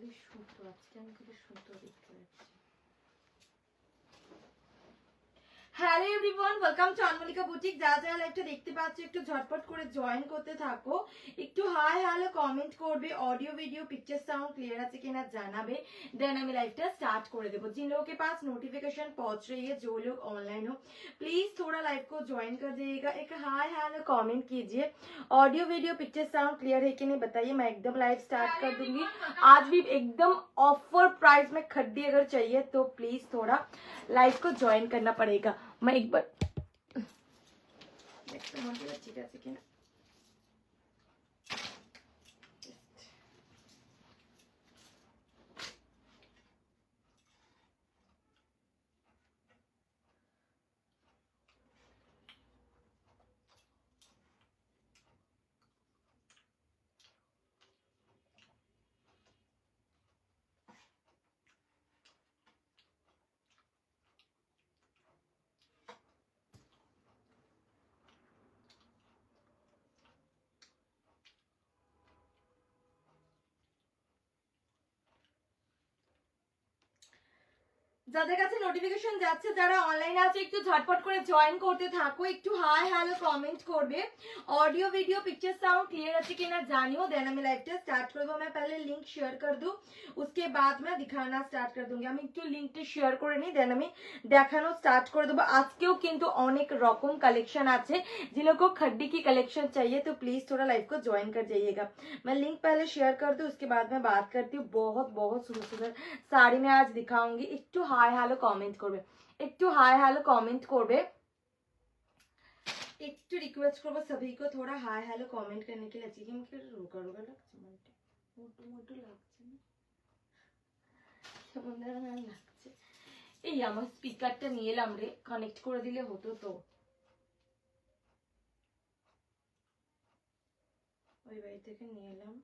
খালি সুতো, আজকে আমি খালি সুতো দেখতে পাচ্ছি। Hello everyone, welcome to Anmolika boutique. যারা যারা লাইভটা দেখতে পাচ্ছ একটু ঝটপট করে জয়েন করতে থাকো, একটু হাই হ্যালো কমেন্ট করবে, audio video picture sound clear আছে কিনা জানাবে, দেন আমি লাইভটা स्टार्ट করে দেব। जिन लोगों के पास नोटिफिकेशन पहुंच रही है, जो लोग ऑनलाइन हो प्लीज थोड़ा लाइव को ज्वाइन कर दीजिएगा, एक हाय हेलो कमेंट कीजिए। Audio video picture sound clear है कि नहीं बताइए, मैं एकदम लाइव स्टार्ट कर दूंगी। आज भी एकदम ऑफर प्राइस में खड्डी अगर चाहिए तो प्लीज थोड़ा लाइव को ज्वाइन करना पड़ेगा। मैं एक बार देखते हैं ठीक है कि ना। যাদের কাছে নোটিফিকেশন যাচ্ছে, যারা অনলাইনে আছে একটু ঝটপট করে জয়েন করতে থাকো, একটু হাই হ্যালো কমেंट করবে। Audio video picture sound clear আছে কিনা জানিও, দেন আমি লাইভটা স্টার্ট করব। मैं पहले लिंक शेयर कर दूं, उसके बाद मैं दिखाना स्टार्ट कर दूंगी। আমি একটু লিংকটা শেয়ার করে নি, দেন আমি দেখানো স্টার্ট করে দেব। আজকেও কিন্তু অনেক রকম কালেকশন আছে, जिन लोगों को खड्डी की कलेक्शन चाहिए तो प्लीज थोड़ा लाइव को ज्वाइन कर जाइएगा। मैं लिंक पहले शेयर कर दूं, उसके बाद मैं बात करती हूँ। बहुत बहुत सुंदर सुंदर साड़ी में आज दिखाऊंगी। একটু हाय हेलो कमेंट করবে, একটু हाय हेलो कमेंट করবে। একটু रिक्वेस्ट করব सभी को थोड़ा हाय हेलो कमेंट करने के लिए। चाहिए मुझे रोका रोका লাগছে, মানে মোটু মোটু লাগছে না, কেমন যেন লাগছে। এই আমার স্পিকারটা নিয়ে এলাম রে, কানেক্ট করে দিলে হতো তো। ওই বাড়ি থেকে নিয়ে এলাম।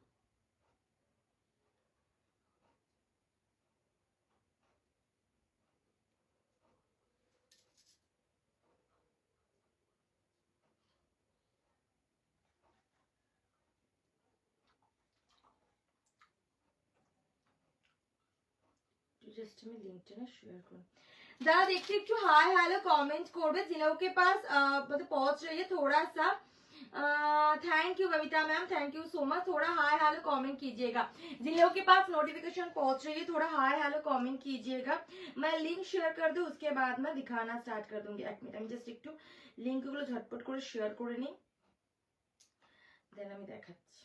जस्ट मैं लिंकটা ना शेयर करूं। যারা দেখতে একটু हाय हेलो कमेंट করবে, जिन लोगों के पास मतलब पहुंच रही है थोड़ा सा। Thank you Kavita ma'am, thank you so much. थोड़ा हाय हेलो कमेंट कीजिएगा। जिन लोगों के पास नोटिफिकेशन पहुंच रही है थोड़ा हाय हेलो कमेंट कीजिएगा। मैं लिंक शेयर कर दूं, उसके बाद मैं दिखाना स्टार्ट कर दूंगी। एक मिनट, আমি জাস্ট একটু লিংকগুলো ঝটপট করে শেয়ার করে নিই, দেন আমি দেখাচ্ছি।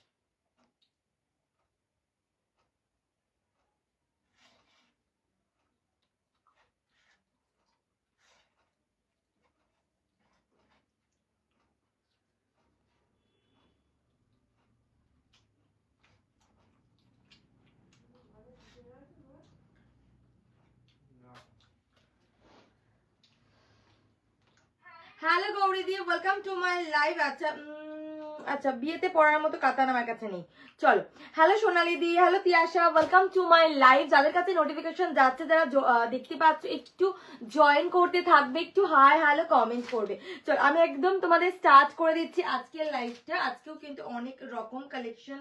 হ্যালো গৌরী দিয়ে, ওয়েলকাম টু মাই লাইভ। আচ্ছা আচ্ছা, বিয়েতে পড়ার মতো কাতান আমার কাছে নেই, চলো। Hello Sonali the, hello Tiyasha, welcome to my live. যাদের কাছে নোটিফিকেশন যাচ্ছে, যারা দেখতে পাচ্ছ একটু জয়েন করতে থাকবে, একটু হাই হ্যালো কমেন্ট করবে। চলো আমি একদম তোমাদের স্টার্ট করে দিচ্ছি আজকের লাইভটা। আজকেও কিন্তু অনেক রকম कलेक्शन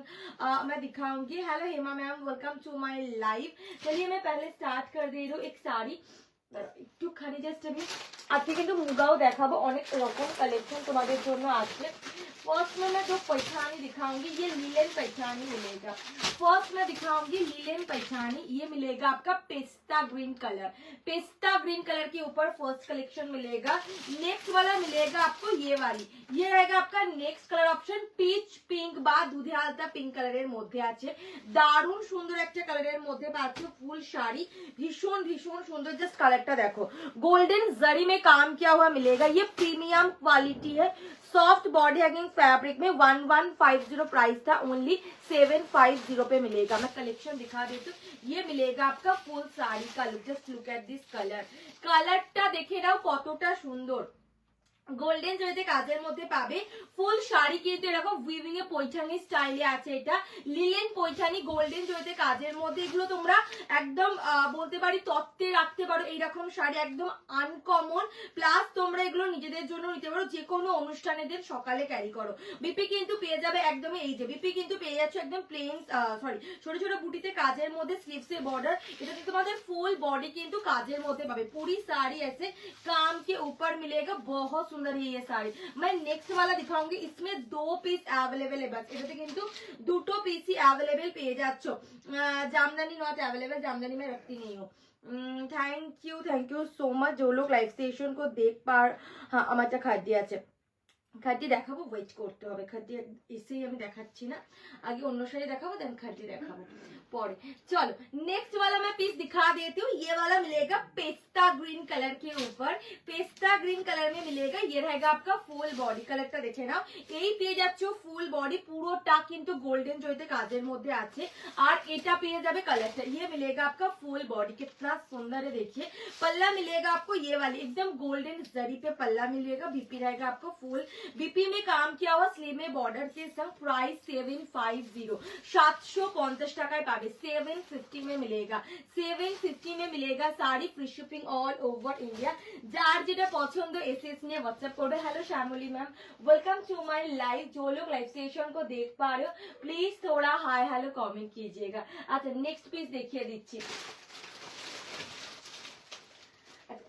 मैं दिखाऊंगी। Hello Hema ma'am, welcome to my live. चलिए मैं पहले स्टार्ट कर दे रही हूँ एक साड़ी, একটুখানি জাস্ট আমি আজকে কিন্তু মুগাও দেখাবো, অনেক রকম কালেকশন তোমাদের জন্য আছে। फर्स्ट में मैं जो पैठानी दिखाऊंगी ये लीलन पैठानी मिलेगा। फर्स्ट में दिखाऊंगी लीलन पैठानी, ये मिलेगा आपका pista green colour. Pista green colour के ऊपर फर्स्ट कलेक्शन मिलेगा। नेक्स्ट वाला मिलेगा आपको ये वाली, ये रहेगा आपका next colour option pitch pink বা দুধে আলতা পিঙ্ক কালারের মধ্যে আছে। দারুণ সুন্দর একটা কালারের মধ্যে পাচ্ছ ফুল শাড়ি, ভীষণ ভীষণ সুন্দর। জাস্ট কালারটা দেখো, गोल्डन जरी में काम किया हुआ मिलेगा। ये प्रीमियम क्वालिटी है, सॉफ्ट बॉडी हैगिंग फैब्रिक में। 1150 प्राइस था, ओनली 750 पे मिलेगा। मैं कलेक्शन दिखा देती हूँ। ये मिलेगा आपका फुल साड़ी का look. Just look at this colour, कलरটা দেখে নাও কতটা সুন্দর। গোল্ডেন জরিতে কাজের মধ্যে পাবে। ফুল শাড়ি কিন্তু এরকম উইভিং এ পৈঠানি স্টাইলে আছে, এটা লিলেন পৈঠানি গোল্ডেন জরিতে কাজের মধ্যে। এগুলো তোমরা একদম বলতে পারি তত্ত্বে রাখতে পারো, এইরকম শাড়ি একদম আনকমন। প্লাস তোমরা এগুলো নিজেদের জন্য নিতে পারো, যে কোনো অনুষ্ঠানে দিন সকালে ক্যারি করো। বিপি কিন্তু পেয়ে যাবে একদমই, এই যে বিপি কিন্তু পেয়ে যাচ্ছে একদম প্লেন সরি ছোট ছোট বুটিতে কাজের মধ্যে স্লিভসে বর্ডার। এটাতে তোমাদের ফুল বডি কিন্তু কাজের মধ্যে পাবে। पूरी साड़ी ऐसे काम के ऊपर मिलेगा, बहुत सुंदर है ये साड़ी। मैं नेक्स्ट वाला दिखाऊंगी, इसमें 2 পিস अवेलेबल है, बस এটাতে কিন্তু 2 পিসই अवेलेबल পেয়ে যাচ্ছ। জামদানি नॉट अवेलेबल, जामदानी में रखती नहीं हूँ। थैंक यू सो मच जो लोग लाइव सेशन को देख पा। हाँ আমারটা খাদ্য আছে, খাদ্য দেখাবো, ওয়েট করতে হবে। খাদ্য এসেই আমি দেখাচ্ছি না, আগে অন্য শাড়ি দেখাবো দেন খাদ্য দেখাবো পরে। चलो नेक्स्ट वाला मैं पीस दिखा देती हूँ। ये वाला मिलेगा पेस्ता ग्रीन कलर के ऊपर, पेस्ता ग्रीन कलर में मिलेगा। ये रहेगा आपका फुल बॉडी, कलरটা দেখে নাও। এই পেয়ে যাচ্ছ ফুল বডি, পুরোটা কিন্তু গোল্ডেন জরিতে কাজের মধ্যে আছে। আর এটা পেয়ে যাবে কালারটা, ये मिलेगा आपका फुल बॉडी, कितना सुंदर है देखिए। पल्ला मिलेगा आपको ये वाली एकदम गोल्डन जरी पे पल्ला मिलेगा। बीपी रहेगा आपको फुल, बीपी में काम किया हुआ स्लीव में बॉर्डर के संग। प्राइस 750, 750 টাকায় পাবে। 750 में मिलेगा, 750 में मिलेगा sari. Free shipping all over India. যার যেটা পছন্দ এসএস নিয়ে হোয়াটসঅ্যাপ করবে। Hello Shyamali ma'am, welcome to my live. जो लोग लाइव सेशन को देख पा रहे हो प्लीज थोड़ा हाय हेलो कमेंट कीजिएगा। अच्छा नेक्स्ट पीस देखिए दिच्छी।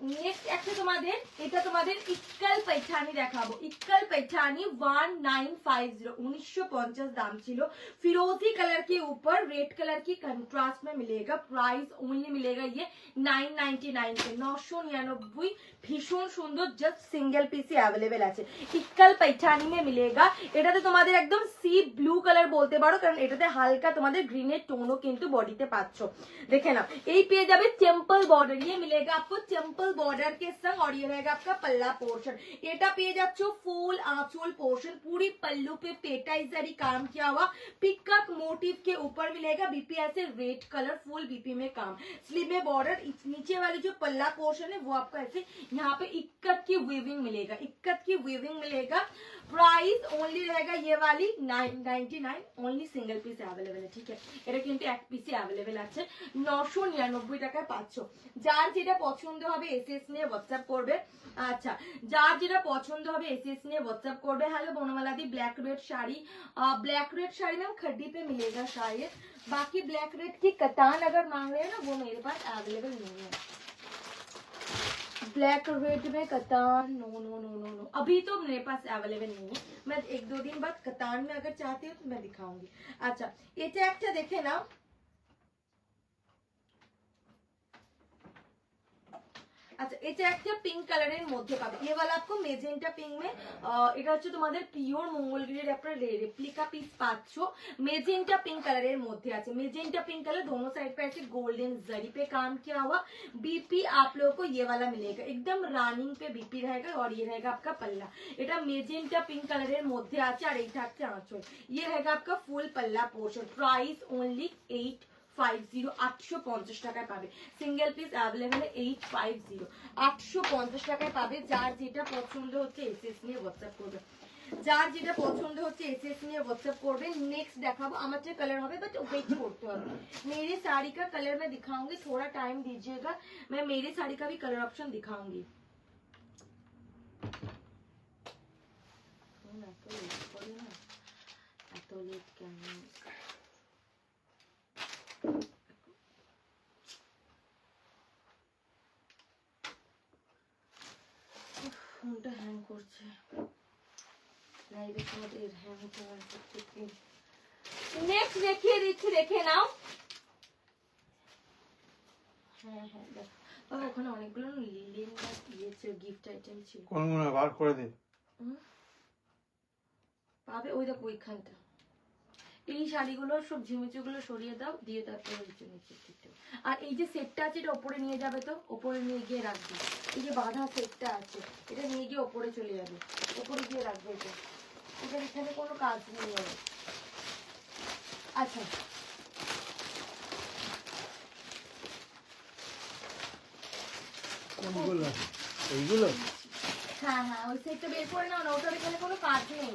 নেক্সট একটা তোমাদের, এটা তোমাদের ইক্কাল पैठानी দেখাবো। इक्कल पैठानी 1950, 1950 दाम ছিল। फिरोजी कलर के ऊपर रेड कलर की कंट्रास्ट में मिलेगा। प्राइस ओनली मिलेगा ये 999 पे, 999। ভীষণ সুন্দর, জাস্ট সিঙ্গেল পিসই अवेलेबल আছে। ইক্কাল पैठानी में मिलेगा। এটাতে তোমাদের একদম সি ব্লু কালার বলতে পারো, কারণ এটাতে হালকা তোমাদের গ্রিনের টোনও কিন্তু বডিতে পাচ্ছ। দেখে নাও, এই পেয়ে যাবে টেম্পল বর্ডার। ये मिलेगा आपको टेम्पल बॉर्डर के संग, और ये रहेगा आपका पल्ला पोर्शन। এটা পেয়ে যাচ্ছ ফুল आंचल पोर्शन, पूरी पल्लू पे पेटाइजरी काम किया हुआ पिकअप मोटिव के ऊपर मिलेगा। बीपी ऐसे रेड कलर फुल बीपी में काम, स्लीव में बॉर्डर। नीचे वाली जो पल्ला पोर्शन है वो आपको ऐसे यहाँ पे इक्कत की वीविंग मिलेगा, इक्कत की वीविंग मिलेगा। प्राइस ओनली रहेगा ये वाली 999, ओनली सिंगल पीस अवेलेबल है। ठीक है, এটা কিন্তু এক পিসই अवेलेबल আছে। 999 টাকায় পাচ্ছ। যার যেটা পছন্দ হবে এসএস নিয়ে হোয়াটসঅ্যাপ করবে। আচ্ছা যার যেটা পছন্দ হবে এসএস নিয়ে হোয়াটসঅ্যাপ করবে। हेलो बोनवाला दी, black red sari, black red sari ma'am खड्डी पे मिलेगा शायद। बाकी ब्लैक रेड की कतान अगर मांग रहे हैं ना, वो मेरे पास अवेलेबल नहीं है। ब्लैक रेड में कतान no no no no no, अभी तो मेरे पास अवेलेबल नहीं है। मैं 1-2 दिन बाद कतान में अगर चाहते हो तो मैं दिखाऊंगी। अच्छा এটা একটা দেখে নাও। আচ্ছা এটা একটা পিঙ্ক কালারের মধ্যে পাবে। ये वाला आपको মেজেন্টা পিঙ্ক में, এটা হচ্ছে তোমাদের পিওর মঙ্গলগিরির একটা রেপ্লিকা পিস পাচ্ছ। মেজেন্টা पिंक কালারের মধ্যে আছে। मेजेंटा पिंक कलर दोनों साइड पे ऐसे गोल्डन जरी पे काम किया हुआ। बीपी आप लोगों को ये वाला मिलेगा, एकदम रानिंग पे बीपी रहेगा। और ये रहेगा आपका पल्ला, এটা মেজেন্টা पिंक কালারের মধ্যে আছে। আর এইটা হচ্ছে আঁচল, ये रहेगा आपका फुल पल्ला पोर्शन। प्राइस ओनली 850, 850 টাকায় পাবে। সিঙ্গেল পিস अवेलेबल है 850, 850 টাকায় পাবে। যার যেটা পছন্দ হচ্ছে এসএস নিয়ে হোয়াটসঅ্যাপ করবে। যার যেটা পছন্দ হচ্ছে এসএস নিয়ে হোয়াটসঅ্যাপ করবে। नेक्स्ट দেখাবো, আমার যে কালার হবে বাট ওয়েট করতে হবে। मेरी साड़ी का कलर मैं दिखाऊंगी, थोड़ा टाइम दीजिएगा, मैं मेरी साड़ी का भी कलर ऑप्शन दिखाऊंगी। এত লেট কেন? ফোনটা হ্যাং করছে, লাইভের সময় এর হ্যাং হতে পারে। নেক্সট দেখিয়ে দিচ্ছি, দেখে নাও। হ্যাঁ হ্যাঁ দেখো বাবা, ওখানে অনেকগুলো লিলেন বা ইয়েছে গিফট আইটেম ছিল। কোনগুলো বার করে দে পাবে, ওই দেখো ওইখানটা। এই শাড়িগুলো সব ঝিমিচুগুলো সরিয়ে দাও, দিয়ে তারপরে নিচে দিতে। আর এই যে সেটটা আছে এটা ওপরে নিয়ে যাবে, তো ওপরে নিয়ে গিয়ে রাখবে। এই যে বাঁধা সেটটা আছে এটা নিয়ে গিয়ে ওপরে চলে যাবে, ওপরে গিয়ে রাখবে। এটা এটা এখানে কোনো কাজ নেই হবে। আচ্ছা এইগুলো হ্যাঁ হ্যাঁ ওই সেটটা বের করে নাও না, ওটার এখানে কোনো কাজ নেই।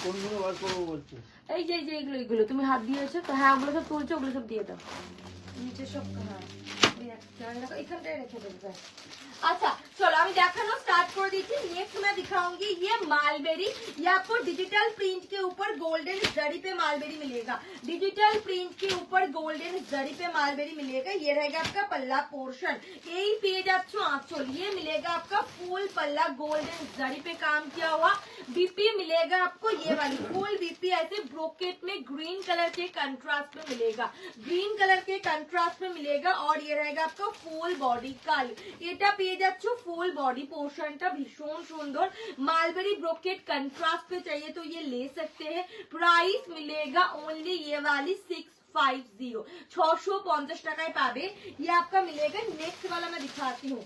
কোনগুলো বার করবো বলছো? এই যে এইগুলো তুমি হাত দিয়েছো তো, হ্যাঁ ওগুলো সব তুলছো, ওগুলো সব দিয়ে দাও নিচে সব। হ্যাঁ এখানটায় রেখে দেবে। अच्छा चलो আমি দেখানো स्टार्ट कर दी थी। नेक्स्ट मैं दिखाऊंगी ये मालबेरी, ये आपको डिजिटल प्रिंट के ऊपर गोल्डन जरी पे मालबेरी मिलेगा, डिजिटल प्रिंट के ऊपर गोल्डन जरी पे मालबेरी मिलेगा। ये रहेगा आपका पल्ला पोर्शन, यही पेज आपको आंचल, ये मिलेगा आपका फुल पल्ला गोल्डन जरी पे काम किया हुआ। बीपी मिलेगा आपको ये वाली फुल बीपी ऐसे ब्रोकेट में ग्रीन कलर के कंट्रास्ट में मिलेगा, ग्रीन कलर के कंट्रास्ट में मिलेगा। और ये रहेगा आपका फुल बॉडी काल, এটা পেয়ে যাচ্ছ ফুল বডি পোর্শনটা ভীষণ সুন্দর। मालबेरी ब्रोकेट कंट्रास्ट पे चाहिए तो ये ले सकते हैं। प्राइस मिलेगा ओनली ये वाली 650, 650 টাকায় পাবে। ये आपका मिलेगा। नेक्स्ट वाला मैं दिखाती हूँ।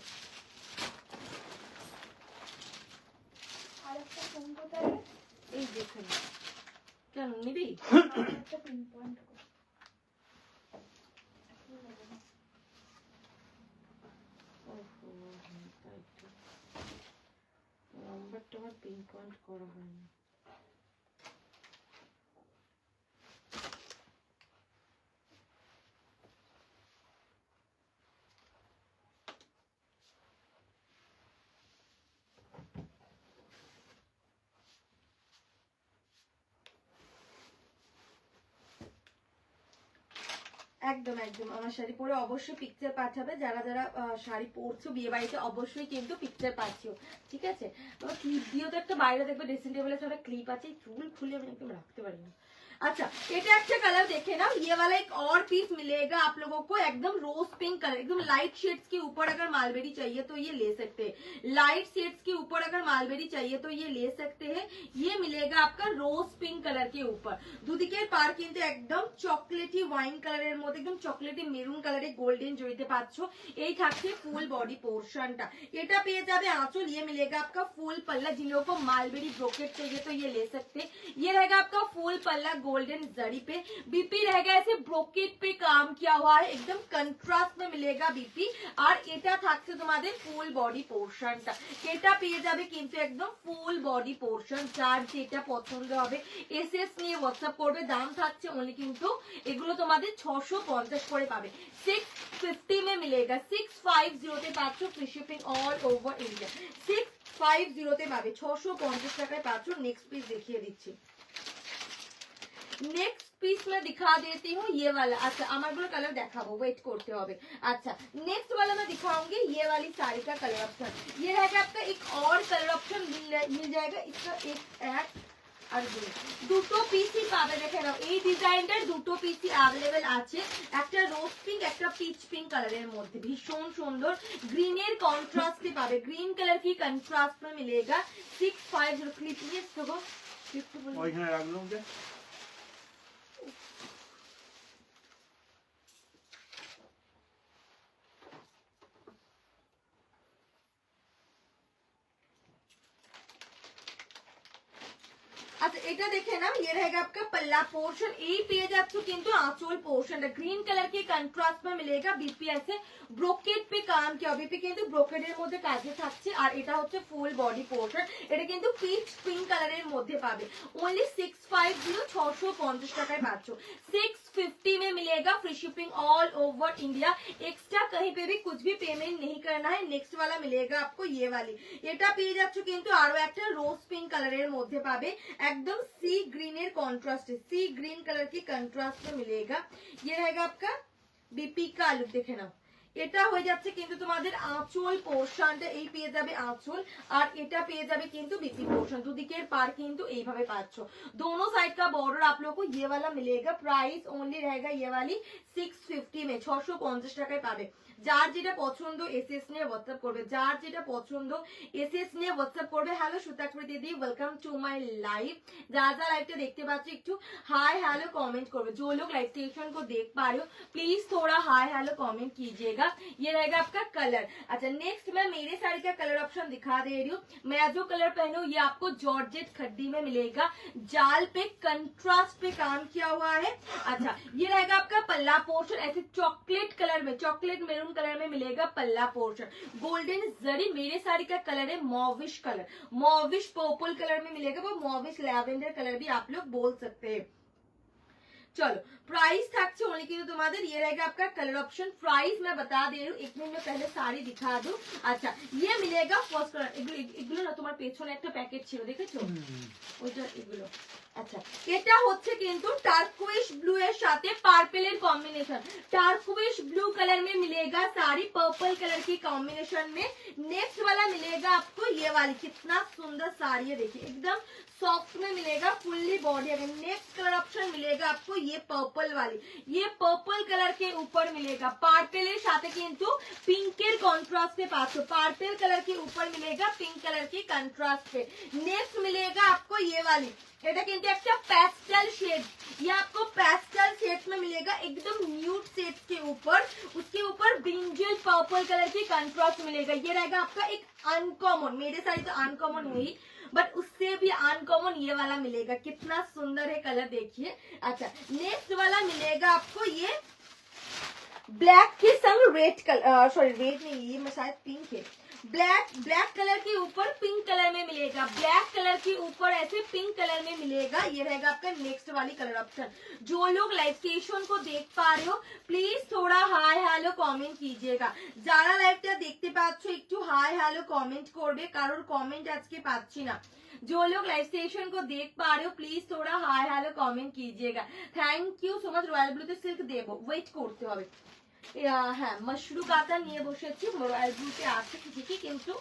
এই দেখুন কেন নিবি নাম্বারটা আমার পিন পয়েন্ট করা হয়নি। একদম একদম আমার শাড়ি পরে অবশ্যই পিকচার পাঠাবে, যারা যারা শাড়ি পরছো বিয়ে বাড়িতে অবশ্যই কিন্তু পিকচার পাচ্ছো, ঠিক আছে। আমার ক্লিপ দিয়েও তো একটা বাইরে দেখবে ড্রেসিং টেবিলে একটা ক্লিপ আছে, চুল খুলে আমি একদম রাখতে পারি না। अच्छा এটা একটা কালার देखे ना, ये वाला एक और पीस मिलेगा आप लोगों को, एकदम रोज पिंक कलर, एकदम लाइट शेड्स के ऊपर अगर मालबेरी चाहिए तो ये ले सकते हैं, लाइट शेड्स के ऊपर अगर मालबेरी चाहिए तो ये ले सकते हैं। ये मिलेगा आपका रोज पिंक कलर के ऊपर, দুদিকের পার কিন্তু একদম চকলেটি ওয়াইন কালারের মধ্যে একদম চকলেটি মেরুন কালারে গোল্ডেন জড়িতে পাচ্ছ। এই থাকছে ফুল বডি পোর্শনটা, এটা পেয়ে যাবে आंचल। ये मिलेगा आपका फुल पल्ला, जिन लोगों को मालबेरी ब्रोकेट चाहिए तो ये ले सकते हैं। ये रहेगा आपका फुल पल्ला गोल्डन जरी पे, बीपी रहेगा ऐसे ब्रोकेट पे काम किया हुआ है, एकदम कंट्रास्ट में मिलेगा बीपी। और এটা থাকছে তোমাদের ফুল বডি পোর্শনটা, এটা পেয়ে যাবে কিন্তু একদম ফুল বডি পোর্শন। যার যেটা পছন্দ হবে এসএস নিয়ে হোয়াটসঅ্যাপ করবে। দাম থাকছে অনলি কিন্তু এগুলো তোমাদের 650 করে পাবে, 650 में मिलेगा, 650 তে পাচ্ছ free shipping all over India, 650 তে পাবে, 650 টাকায় পাচ্ছ। নেক্সট পিস দেখিয়ে দিচ্ছি। नेक्स्ट पीस मैं दिखा देती हूँ ये वाला। अच्छा अमरगुलो कलर देखाबो, वेट करते होबे। अच्छा नेक्स्ट वाला मैं दिखाऊंगी ये वाली साड़ी का कलर ऑप्शन। ये रहेगा आपका एक और कलर ऑप्शन मिल जाएगा, इसका एक আর দুটো পিসই পাবে। দেখে নাও এই ডিজাইনটার দুটো পিসই अवेलेबल আছে, একটা রোজ পিঙ্ক একটা পিচ পিঙ্ক কালারের মধ্যে, ভীষণ সুন্দর গ্রিনের কন্ট্রাস্টে পাবে, গ্রিন কালার की कंट्रास्ट में मिलेगा। 650 क्लिप নিয়ে দেখো, ক্লিপ তো বলি ওইখানে রাখলাম যে अच्छा এটা দেখে নাও, ये रहेगा आपका पल्ला पोर्शन। এই পেয়ে যাচ্ছ কিন্তু आंचल पोर्शन ग्रीन कलर के कंट्रास्ट में मिलेगा। बीपी ऐसे ব্রোকেট पे काम किया, बीपी কিন্তু ব্রোকেটের মধ্যে কাজে থাকছে। আর এটা হচ্ছে ফুল বডি পোর্শন, এটা কিন্তু পিচ পিঙ্ক কালারের মধ্যে পাবে। ओनली 650, 650 টাকায় পাচ্ছ। 650 में मिलेगा, free shipping all over India, extra कहीं पे भी कुछ भी पेमेंट नहीं करना है। नेक्स्ट वाला मिलेगा आपको ये वाली, এটা পেয়ে যাচ্ছ কিন্তু আরো একটা রোজ পিঙ্ক কালারের মধ্যে পাবে, एकदम सी ग्रीन এর কন্ট্রাস্ট, सी ग्रीन कलर की कंट्रास्ट में मिलेगा। ये रहेगा आपका बीपी का लुक, देखे ना এটা হয়ে যাচ্ছে কিন্তু তোমাদের আঁচল পোর্শনটা, এই পেয়ে যাবে আঁচল আর এটা পেয়ে যাবে কিন্তু বিপি পোর্শন, দুদিকের পার কিন্তু এইভাবে পাচ্ছ। दोनों साइड का बॉर्डर आप लोगों को ये वाला मिलेगा। प्राइस ओनली रहेगा ये वाली 650 में, 650 টাকায় পাবে। যার যেটা পছন্দ এসএস নিয়ে হোয়াটসঅ্যাপ করবে, যার যেটা পছন্দ এসএস নিয়ে হোয়াটসঅ্যাপ করবে। হ্যালো সুতাকৃতি দি, ওয়েলকাম टू माय लाइव। जा लाइव देखते पाচ্ছ একটু हाय हेलो कमेंट করবে। जो लोग लाइव स्टेशन को देख पा रहे हो प्लीज थोड़ा हाय हेलो कमेंट कीजिएगा। ये रहेगा आपका कलर। अच्छा नेक्स्ट मैं मेरे साड़ी का कलर ऑप्शन दिखा दे रही हूँ। मैं जो कलर पहनू ये आपको जॉर्जेट खड्डी में मिलेगा, जाल पे कंट्रास्ट पे काम किया हुआ है। अच्छा ये रहेगा आपका पल्ला पोर्शन, ऐसे चॉकलेट कलर में, चॉकलेट मेरून कलर में मिलेगा पल्ला पोर्शन। गोल्डन जरी, मेरे साड़ी का कलर है मॉविश कलर, मॉविश पर्पल कलर में मिलेगा, वो मॉविश लैवेंडर कलर भी आप लोग बोल सकते हैं। चलो प्राइस থাকছে ओनली কিন্তু তোমাদের ये रहेगा आपका कलर ऑप्शन। प्राइस मैं बता दे रही हूँ, एक मिनट में पहले साड़ी दिखा दूं। अच्छा ये मिलेगा फर्स्ट कलर, এগুলো না তোমার পেছনে একটা প্যাকেট ছিল দেখেছো ওইটা, এগুলো আচ্ছা এটা হচ্ছে কিন্তু টার্কুইশ ব্লু এর সাথে পার্পল এর कॉम्बिनेशन। टार्कुइश ब्लू कलर में मिलेगा साड़ी, पर्पल कलर की कॉम्बिनेशन में। नेक्स्ट वाला मिलेगा आपको ये वाली, कितना सुंदर साड़ी है देखिए, एकदम सॉफ्ट में मिलेगा, फुल्ली बॉडी। अगर नेक्स्ट कलर ऑप्शन मिलेगा आपको ये पर्पल वाली, ये पर्पल कलर के ऊपर मिलेगा पार्पल এর সাথে কিন্তু পিঙ্কের কন্ট্রাস্টে পাচ্ছ, পার্পল कलर के ऊपर मिलेगा पिंक कलर की कंट्रास्ट पे। नेक्स्ट मिलेगा आपको ये वाली, এটা কিন্তু একটা पैस्टल शेड, ये आपको पैस्टल शेड में मिलेगा, एकदम न्यूड शेड के ऊपर, उसके ऊपर ब्रिंजल पर्पल कलर की कंट्रास्ट मिलेगा। ये रहेगा आपका एक अनकॉमन, मेरे साड़ी तो अनकॉमन हुई बट उससे भी अनकॉमन ये वाला मिलेगा, कितना सुंदर है कलर देखिए। अच्छा नेक्स्ट वाला मिलेगा आपको ये ब्लैक के संग रेड कलर, सॉरी रेड नहीं, ये मैं शायद पिंक है, ब्लैक कलर के ऊपर पिंक कलर में मिलेगा, ब्लैक कलर के ऊपर ऐसे पिंक कलर में मिलेगा। ये रहेगा आपका नेक्स्ट वाली कलर ऑप्शन। जो लोग लाइव स्टेशन को देख पा रहे हो प्लीज थोड़ा हाय हेलो कमेंट कीजिएगा। যারা লাইভটা দেখতে পাচ্ছ একটু হাই হ্যালো কমেন্ট করবে, কারোর কমেন্ট আজকে পাচ্ছি না। जो लोग लाइव स्टेशन को देख पा रहे हो प्लीज थोड़ा हाय हेलो कमेंट कीजिएगा। Thank you so much. Royal ब्लूতে সিল্ক দেবো, ওয়েট করতে হবে। হ্যাঁ মশরু কাতা নিয়ে বসেছি, রয়্যাল ব্লুতে আছে ঠিকই কিন্তু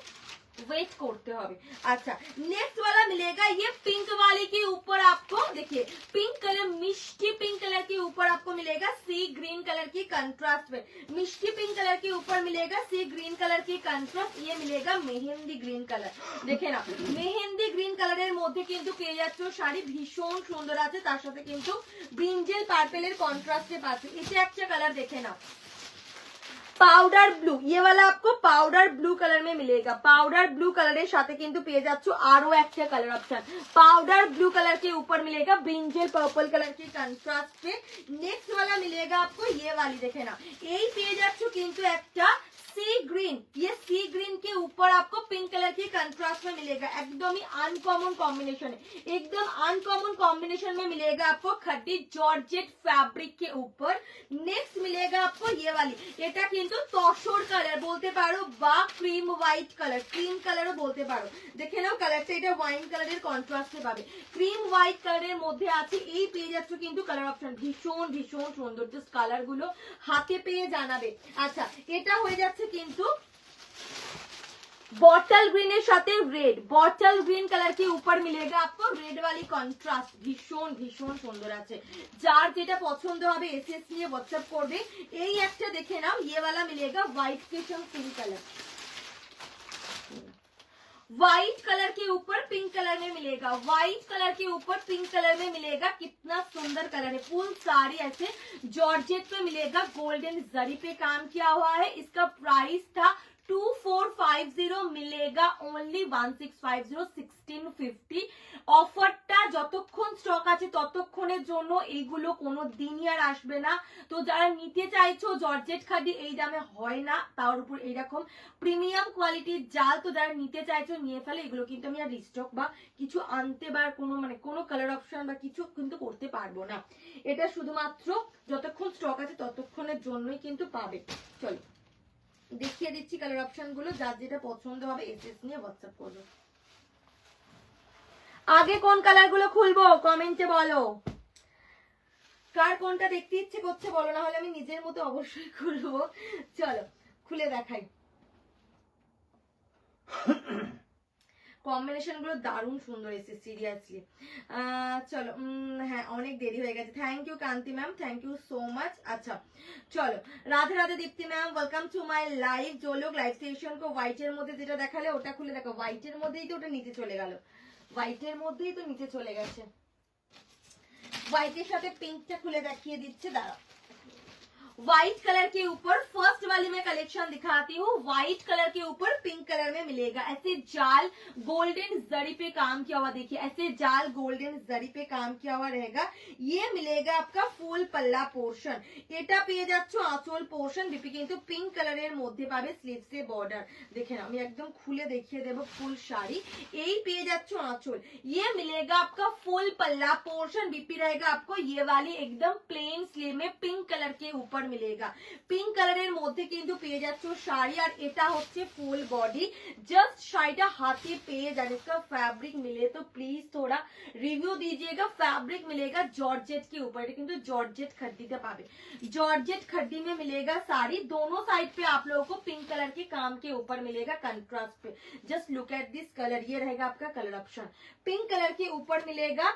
वेट करते হবে। अच्छा नेक्स्ट वाला मिलेगा ये पिंक वाले के ऊपर आपको देखिए पिंक कलर, मिष्टी पिंक कलर के ऊपर आपको मिलेगा सी ग्रीन कलर की कंट्रास्ट में, मिष्टी पिंक कलर के ऊपर मिलेगा सी ग्रीन कलर की कंट्रास्ट। ये मिलेगा मेहंदी ग्रीन कलर, देखे ना मेहंदी ग्रीन कलर মধ্যে কিন্তু পেয়ে যাচ্ছ শাড়ি, ভীষণ সুন্দর আছে, তার সাথে কিন্তু ব্রিঞ্জেল পার্পেলের কন্ট্রাস্টে পাচ্ছ। এটা একটা কালার দেখে না, পাউডার ব্লু, ये वाला आपको पाउडर ब्लू कलर में मिलेगा, पाउडर ब्लू कलर এর সাথে কিন্তু পেয়ে যাচ্ছ আরো একটা colour option. Powder blue colour के ऊपर मिलेगा ब्रिंजल पर्पल कलर की कंट्रास्ट पे। नेक्स्ट वाला मिलेगा आपको ये वाली, देखे ना এই পেয়ে যাচ্ছ কিন্তু একটা सी ग्रीन, ये सी ग्रीन के ऊपर आपको पिंक कलर की कंट्रास्ट में मिलेगा, एकदम ही अनकॉमन कॉम्बिनेशन है, एकदम अनकॉमन कॉम्बिनेशन में मिलेगा आपको खड्डी जॉर्जेट फैब्रिक के ऊपर। नेक्स्ट मिलेगा आपको ये वाली, এটা কিন্তু তসর কালার বলতে পারো বা ক্রিম হোয়াইট কালার, ক্রিম কালারও বলতে পারো। দেখে নাও কালারটা, এটা ওয়াইন কালারের কন্ট্রাস্টে পাবে, ক্রিম হোয়াইট কালারের মধ্যে আছে। এই পেয়ে যাচ্ছ কিন্তু কালার অপশন, ভীষণ ভীষণ সুন্দর, জাস্ট কালার গুলো হাতে পেয়ে জানাবে। আচ্ছা এটা হয়ে যাচ্ছে কিন্তু बॉटल ग्रीन এর সাথে রেড, बॉटल ग्रीन कलर के ऊपर मिलेगा आपको रेड वाली कॉन्ट्रास्ट, ভীষণ ভীষণ সুন্দর আছে। যার যেটা পছন্দ হবে এসএস নিয়ে হোয়াটসঅ্যাপ করবে। এই একটা দেখে নাও ये वाला मिलेगा व्हाइट के संग पिंक कलर, व्हाइट कलर के ऊपर पिंक कलर में मिलेगा, व्हाइट कलर के ऊपर पिंक कलर में मिलेगा, कितना सुंदर कलर है। फुल साड़ी ऐसे जॉर्जेट पे मिलेगा, गोल्डन जरी पे काम किया हुआ है। इसका प्राइस था 2450, मिलेगा ओनली 1650, 1650। অফারটা যতক্ষণ স্টক আছে ততক্ষণের জন্য, এইগুলো কোনো দিনই আর আসবে না। তো যারা নিতে চাইছো জর্জেট খাদি এই দামে হয় না, তার উপর এইরকম প্রিমিয়াম কোয়ালিটির জাল, তো যারা নিতে চাইছো নিয়ে ফেলে। এগুলো কিন্তু আমি আর রিস্টক বা কিছু আনতে বা কোনো কালার অপশন বা কিছু কিন্তু করতে পারবো না, এটা শুধুমাত্র যতক্ষণ স্টক আছে ততক্ষণের জন্যই কিন্তু পাবে। চলো দেখিয়ে দিচ্ছি কালার অপশন গুলো, যার যেটা পছন্দ হবে এসএস নিয়ে হোয়াটসঅ্যাপ করবে। আগে কোন কালার গুলো খুলবো কমেন্টে বলো, কার কোনটা দেখতে ইচ্ছে করছে বলো, না হলে আমি নিজের মতো অবশ্যই খুলবো। চলো খুলে দেখাই। কম্বিনেশন গুলো দারুণ সুন্দর এসেছে সিরিয়াসলি। চলো হ্যাঁ অনেক দেরি হয়ে গেছে, thank you Kanti ma'am, thank you so much. अच्छा চলো, Radhe Radhe Dipti ma'am, welcome to my live. जो लोग लाइव सेशन को হোয়াইটের মধ্যে যেটা দেখালে ওটা খুলে দেখো, হোয়াইটের মধ্যেই তো ওটা নিচে চলে গেল, হোয়াইটের মধ্যেই তো নিচে চলে গেছে। হোয়াইটের সাথে পিঙ্কটা খুলে দেখিয়ে দিচ্ছে, দাঁড়াও। व्हाइट कलर के ऊपर फर्स्ट वाली में कलेक्शन दिखाती हूँ, व्हाइट कलर के ऊपर पिंक कलर में मिलेगा, ऐसे जाल गोल्डन जरी पे काम किया हुआ, देखिए ऐसे जाल गोल्डन जरी पे काम किया हुआ रहेगा। ये मिलेगा आपका ফুল পাল্লা পোর্শন, এটা পেয়ে যাচ্ছ আঁচল পোর্শন। বিপি কিন্তু পিঙ্ক কালারের মধ্যে পাবে স্লিভসে বর্ডার, দেখে না আমি একদম খুলে দেখিয়ে দেবো ফুল শাড়ি। এই পেয়ে যাচ্ছ আঁচল, ये मिलेगा आपका फुल पल्ला पोर्शन। बीपी रहेगा आपको ये वाली एकदम प्लेन स्लीव में पिंक कलर के ऊपर मिलेगा, पिंक कलर মধ্যে কিন্তু পেয়ে যাচ্ছ শাড়ি। আর এটা হচ্ছে ফুল বডি, জাস্ট শাড়িটা হাতে পেয়ে যান। इसका फैब्रिक मिले तो प्लीज थोड़ा रिव्यू दीजिएगा। फैब्रिक मिलेगा जॉर्जेट के ऊपर, এটা কিন্তু जॉर्जेट खड्डीতে পাবে, जॉर्जेट खड्डी में मिलेगा साड़ी। दोनों साइड पे आप लोगों को पिंक कलर के काम के ऊपर मिलेगा कंट्रास्ट पे। Just look at this colour, ये रहेगा आपका कलर ऑप्शन। पिंक कलर के ऊपर मिलेगा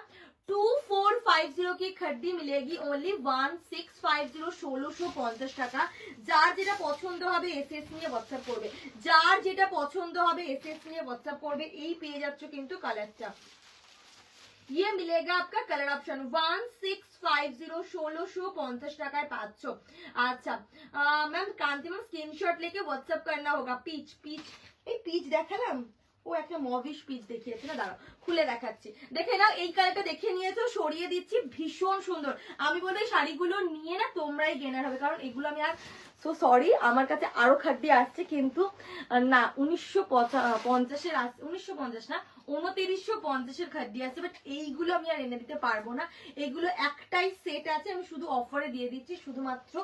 2450 की खड्डी मिलेगी, ओनली 1650, 1650 টাকা। যার যেটা পছন্দ হবে এসএস নিয়ে হোয়াটসঅ্যাপ করবে, যার যেটা পছন্দ হবে এসএস নিয়ে হোয়াটসঅ্যাপ করবে। এই পেয়ে যাচ্ছ কিন্তু কালারটা, ये मिलेगा आपका कलर ऑप्शन 1650, 1650 টাকায় পাচ্ছ। আচ্ছা ম্যাম কান্তি ম্যাম স্ক্রিনশট लेके व्हाट्सएप करना होगा। পিচ পিচ, এই পিচ দেখালাম, ও একটা মভিশ পিচ দেখিয়েছে না, দাঁড়াও খুলে দেখাচ্ছি। দেখে নাও, এই কালারটা দেখে নিয়েছো, সরিয়ে দিচ্ছি, ভীষণ সুন্দর। আমি বলবো এই শাড়িগুলো নিয়ে না তোমরাই গেনার হবে, কারণ এগুলো আমি আর সো সরি আমার কাছে আরো খাদ্য আসছে কিন্তু না 1950 আসছে, 1950 না 2950 খাদ্য আসছে, বাট এইগুলো আমি আর এনে দিতে পারবো না। এগুলো একটাই সেট আছে, আমি শুধু অফারে দিয়ে দিচ্ছি, শুধুমাত্র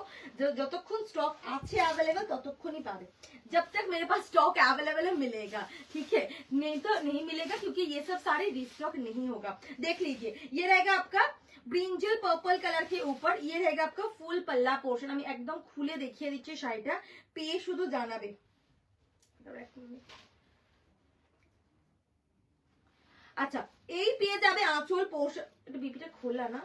যতক্ষণ স্টক আছে অ্যাভেলেবল ততক্ষণই পাবে। जब तक मेरे पास स्टॉक अवेलेबल मिलेगा, ठीक है, नहीं तो नहीं मिलेगा, क्योंकि ये सब सारे रिस्टॉक नहीं होगा। देख लीजिए, ये रहेगा आपका ब्रिंजल पर्पल कलर के ऊपर, ये रहेगा आपका फुल पल्ला पोर्शन। আমি একদম খুলে দেখিয়ে দিচ্ছি শাড়িটা, পেয়ে শুধু জানাবে। আচ্ছা এই পেয়ে যাবে আঁচল পোর্শন, এটা বিপিটা খোলা না,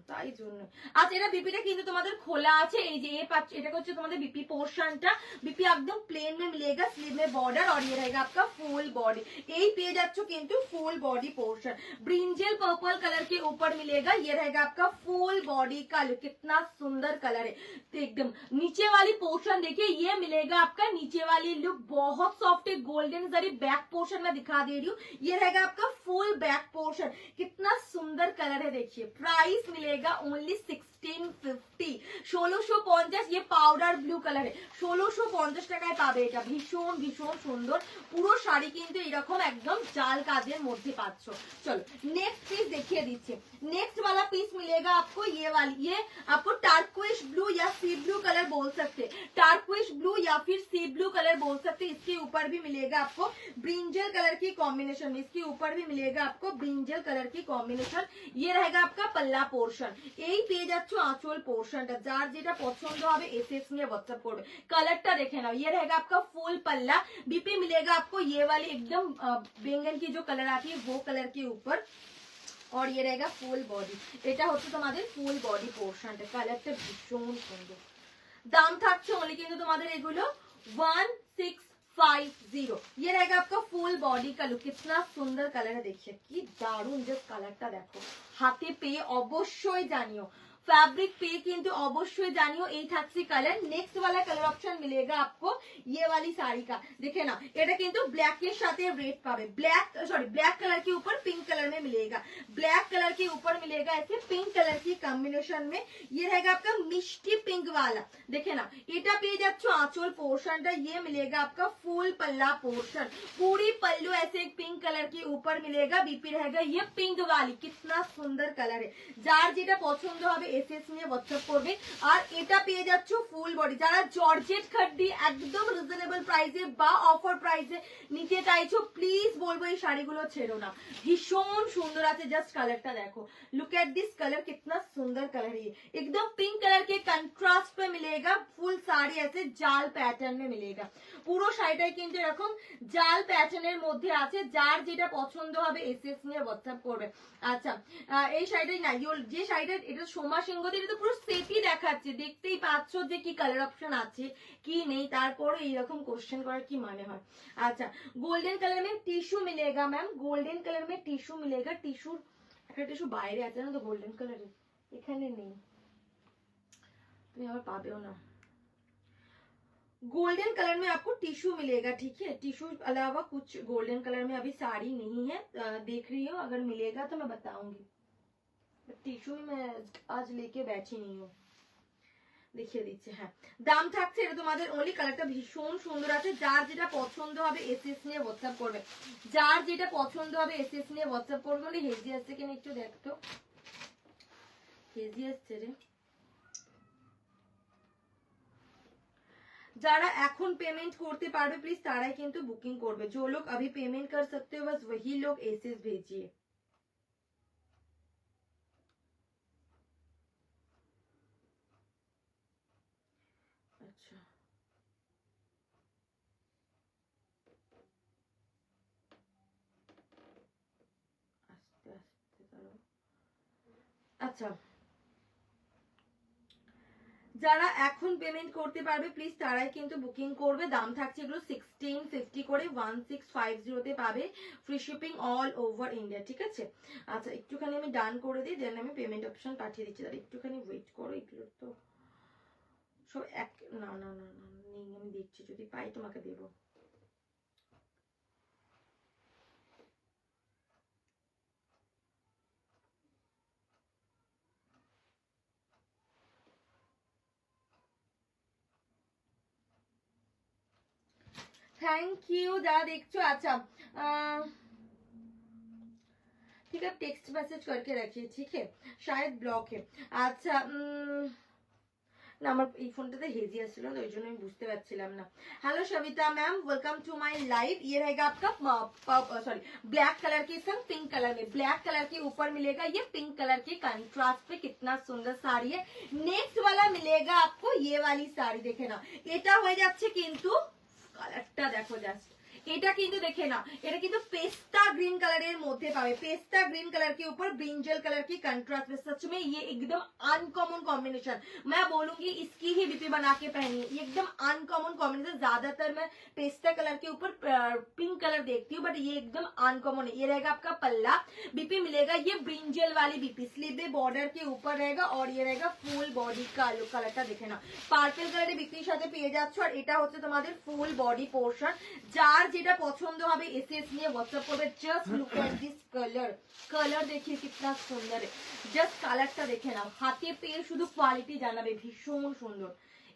তাই জন্য। আচ্ছা এটা বিপিটা কিন্তু তোমাদের খোলা আছে, এই যে এটা হচ্ছে তোমাদের বিপি পোর্শনটা। বিপি একদম প্লেন में मिलेगा, स्लीव में बॉर्डर, और ये रहेगा आपका फुल बॉडी। এই পেয়ে যাচ্ছ কিন্তু full body portion, brinjal purple colour के ऊपर मिलेगा, ये रहेगा आपका फुल बॉडी का लुक। कितना सुंदर कलर है, तो एकदम नीचे वाली पोर्शन देखिए, ये मिलेगा आपका नीचे वाली लुक, बहुत सॉफ्ट है, गोल्डन जरी। बैक पोर्शन में दिखा दे रही हूँ, ये रहेगा आपका फुल बैक पोर्शन। कितना सुंदर कलर है, देखिए प्राइस मिलेगा ओनली 1650, 1650। ये पाउडार ब्लू कलर है, 1650 টাকায় পাবে এটা। ভীষণ ভীষণ সুন্দর, পুরো শাড়ি কিন্তু এরকম একদম জাল কাজের মধ্যে পাচ্ছ। চলো নেক্সট পিস দেখিয়ে দিচ্ছি। नेक्स्ट वाला पीस मिलेगा आपको ये वाली, ये आपको टार्क्विश ब्लू या सी ब्लू कलर बोल सकते, टार्क्विश ब्लू या फिर सी ब्लू कलर बोल सकते। इसके ऊपर भी मिलेगा आपको ब्रिंजल कलर की कॉम्बिनेशन में, इसके ऊपर भी मिलेगा आपको ब्रिंजल कलर की कॉम्बिनेशन। ये रहेगा आपका पल्ला पोर्शन, এই পেয়ে যাচ্ছ আঁচল পোর্শনটা। যার যেটা পছন্দ হবে এসএস নিয়ে হোয়াটসঅ্যাপ করবে। কালারটা দেখে নাও, ये रहेगा आपका फुल पल्ला। बीपी मिलेगा आपको ये वाली एकदम बैंगन की जो कलर आती है वो कलर के ऊपर, और ये रहेगा ফুল বডি। এটা হচ্ছে তোমাদের ফুল বডি পোর্শনটা, কালারটা ভীষণ সুন্দর। দাম থাকছে অনলি কিন্তু তোমাদের এগুলো 1650। ये रहेगा आपका फुल बॉडी का लुक। कितना सुंदर कलर है, देखिए কি দারুণ, জাস্ট কালারটা দেখো। হাতে পেয়ে অবশ্যই জানিও, फैब्रिक पे किंतु অবশ্যই জানিও। এই থাকছে কালার। नेक्स्ट वाला कलर ऑप्शन मिलेगा आपको ये वाली साड़ी का, देखे ना এটা কিন্তু ব্ল্যাক এর সাথে রেড পাবে, ব্ল্যাক सॉरी ब्लैक कलर के ऊपर पिंक कलर में मिलेगा, ब्लैक कलर के ऊपर मिलेगा ऐसे पिंक कलर की कॉम्बिनेशन में। ये रहेगा आपका मिष्टी पिंक वाला, देखे ना এটা পেয়ে যাচ্ছ আঁচল পোর্শনটা। ये मिलेगा आपका फुल पल्ला पोर्शन, पूरी पल्लू ऐसे एक पिंक कलर के ऊपर मिलेगा। बीपी रहेगा ये पिंक वाली। कितना सुंदर कलर है, যার যেটা পছন্দ হবে এসএস নিয়ে হোয়াটসঅ্যাপ করবে। আর এটা পেয়ে যাচ্ছ ফুল বডি। যারা জর্জেট খাড্ডি একদম রিজনেবল প্রাইসে বা অফার প্রাইসে নিতে চাইছো, প্লিজ বলবো এই শাড়িগুলো ছেড়ো না, ভীষণ সুন্দর আছে। জাস্ট কালারটা দেখো, लुक एट दिस कलर, कितना सुंदर कलर है। एकदम पिंक कलर के कंट्रास्ट पे मिलेगा। फुल साड़ी ऐसे জাল প্যাটার্ন में मिलेगा। পুরো শাড়িটাই কিন্তু এরকম জাল প্যাটার্নের মধ্যে আছে, যার যেটা পছন্দ হবে এসএস নিয়ে হোয়াটসঅ্যাপ করবে। আচ্ছা এই শাড়িটাই না, যে শাড়িটা এটা সোমা সিংহদের, এটা তো পুরো সেটই দেখাচ্ছে, দেখতেই পাচ্ছ যে কি কালার অপশন আছে কি নেই, তারপরে এইরকম কোশ্চেন করার কি মানে হয়। अच्छा गोल्डन कलर में टिश्यू मिलेगा मैम, गोल्डन कलर में टिश्यू मिलेगा, टिश्यू একটা টিস্যু বাইরে আছে না তো গোল্ডেন কালারের, এখানে নেই, তুমি আবার পাবেও না। गोल्डन कलर में आपको टिश्यू मिलेगा, ठीक है, टिश्यू अलावा कुछ गोल्डन कलर में अभी साड़ी नहीं है, देख रही हूँ, अगर मिलेगा तो मैं बताऊंगी। टिश्यू मैं आज लेके बैठी नहीं हूँ, দেখিয়ে দিচ্ছে। হ্যাঁ দাম থাকছে, এটা তোমাদের অনলি, কালারটা ভীষণ সুন্দর আছে, যার যেটা পছন্দ হবে এসএস নিয়ে হোয়াটসঅ্যাপ করবে, যার যেটা পছন্দ হবে এসএস নিয়ে হোয়াটসঅ্যাপ করবে। বলে হেজি আসছে কিনা একটু দেখতো, হেজি আসছে রে। যারা এখন পেমেন্ট করতে পারবে প্লিজ তারাই কিন্তু বুকিং করবে, जो लोग अभी पेमेंट कर सकते हो बस वही लोग एसएस भेजिए। अच्छा আস্তে আস্তে করো। আচ্ছা যারা এখন পেমেন্ট করতে পারবে প্লিজ তারাই কিন্তু বুকিং করবে, দাম থাকছে এগুলো 1650 করে, 1650 তে পাবে, free shipping all over India, ঠিক আছে। আচ্ছা একটুখানি আমি ডান করে দিই, দেন আমি পেমেন্ট অপশন পাঠিয়ে দিচ্ছি, তাহলে একটুখানি ওয়েট করো, এগুলো তো সব এক, না না না না নেই, আমি দেখছি যদি পাই তোমাকে দেবো। थैंक यू যারা দেখছো। আচ্ছা ठीक है, टेक्स्ट मैसेज करके रखिए, ठीक है, शायद ब्लॉक है। अच्छा না আমার এই ফোনটাতে হেজি আসছিল তো ওই জন্য আমি বুঝতে পারছিলাম না। Hello Savita ma'am, welcome to my live. ये रहेगा आपका सॉरी ब्लैक कलर के संग पिंक कलर में, ब्लैक कलर के ऊपर मिलेगा ये पिंक कलर के कंट्रास्ट पे, कितना सुंदर साड़ी है। नेक्स्ट वाला मिलेगा आपको ये वाली साड़ी, देखे ना এটা হয়ে যাচ্ছে কিন্তু কালারটা দেখো জাস্ট, এটা কিন্তু দেখে না, এটা কিন্তু पेस्ता ग्रीन कलर মধ্যে পাবে, पेस्ता ग्रीन कलर के ऊपर ब्रिंजल कलर की कंट्रास्ट में, सच में ये एकदम अनकॉमन कॉम्बिनेशन, मैं बोलूंगी इसकी ही बीपी बना के पहनिए, ये एकदम अनकॉमन कॉम्बिनेशन। ज्यादातर मैं पेस्ता कलर के ऊपर पिंक कलर देखती हूँ, बट ये एकदम अनकॉमन है। ये रहेगा आपका पल्ला, बीपी मिलेगा ये ब्रिंजल वाली बीपी, स्लीव बॉर्डर के ऊपर रहेगा, और ये रहेगा फुल बॉडी का लुक, कलरটা দেখে না, পার্পল কালারের বিপির সাথে পেয়ে যাচ্ছ, আর এটা হচ্ছে তোমাদের ফুল বডি পোর্শন। যার যেটা পছন্দ হবে এসএস নিয়ে হোয়াটসঅ্যাপ করবে। Just look at this colour, colour देखिए कितना सुंदर है, জাস্ট কালারটা দেখে নাও, হাতে পেয়ে শুধু কোয়ালিটি জানাবে, ভীষণ সুন্দর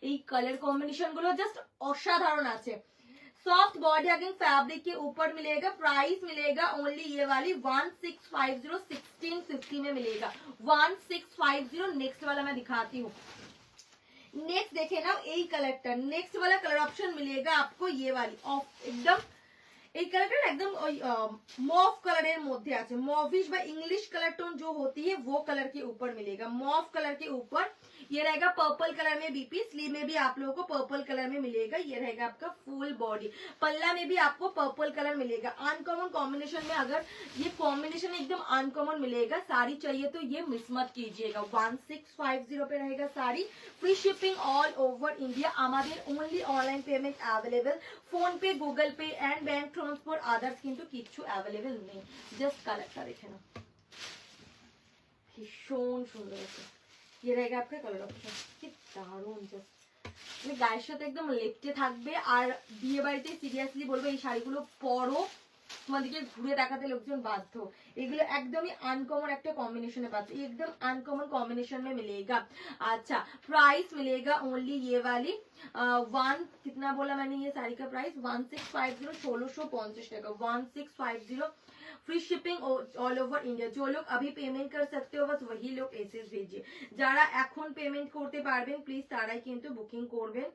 এই কালার কম্বিনেশন গুলো, জাস্ট অসাধারণ আছে। सॉफ्ट बॉडी अगेन फैब्रिक के ऊपर मिलेगा, प्राइस मिलेगा ओनली ये वाली 1650, 1650 में मिलेगा, 1650। नेक्स्ट वाला मैं दिखाती हूँ, नेक्स्ट देखे ना এই কালারটা, नेक्स्ट वाला कलर ऑप्शन मिलेगा आपको ये वाली ऑफ, एकदम এই কালারটা একদম ওই মভ কালারের মধ্যে আছে, মভিশ বা इंग्लिश कलर टोन जो होती है वो कलर के ऊपर मिलेगा, मॉव कलर के ऊपर। ये रहेगा पर्पल कलर में बीपी, स्लीव में भी आप लोगों को पर्पल कलर में मिलेगा। ये रहेगा आपका फुल बॉडी, पल्ला में भी आपको पर्पल कलर मिलेगा। अनकॉमन कॉम्बिनेशन में, अगर ये कॉम्बिनेशन एकदम अनकॉमन मिलेगा, साड़ी चाहिए तो ये मिस मत कीजिएगा। 1650 पे रहेगा sari, free shipping all over India. আমাদের only online payment available, PhonePe, Google Pay and bank transfer, others কিন্তু কিছু अवेलेबल নেই। জাস্ট কালারটা দেখে নাও, ভীষণ সুন্দর আছে। ये रहेगा आपका कलर ऑप्शन, কি দারুণ, জাস্ট মানে গায়ের সাথে একদম লেপটে থাকবে। আর বিয়ে বাড়িতে সিরিয়াসলি বলবো এই শাড়িগুলো পরো, তোমাদেরকে ঘুরে দেখাতে লোকজন বাধ্য। এগুলো একদমই अनकॉमन একটা কম্বিনেশনে পাচ্ছ, एकदम अनकॉमन कॉम्बिनेशन में मिलेगा। अच्छा प्राइस मिलेगा ओनली ये वाली वन, कितना बोला मैंने ये साड़ी का प्राइस 1650, 1650 টাকা, 1650, free shipping all over India. जो लोग अभी पेमेंट कर सकते हो बस वही लोग एसएस भेजिए, যারা এখন পেমেন্ট করতে পারবেন প্লিজ তারাই কিন্তু বুকিং করবেন।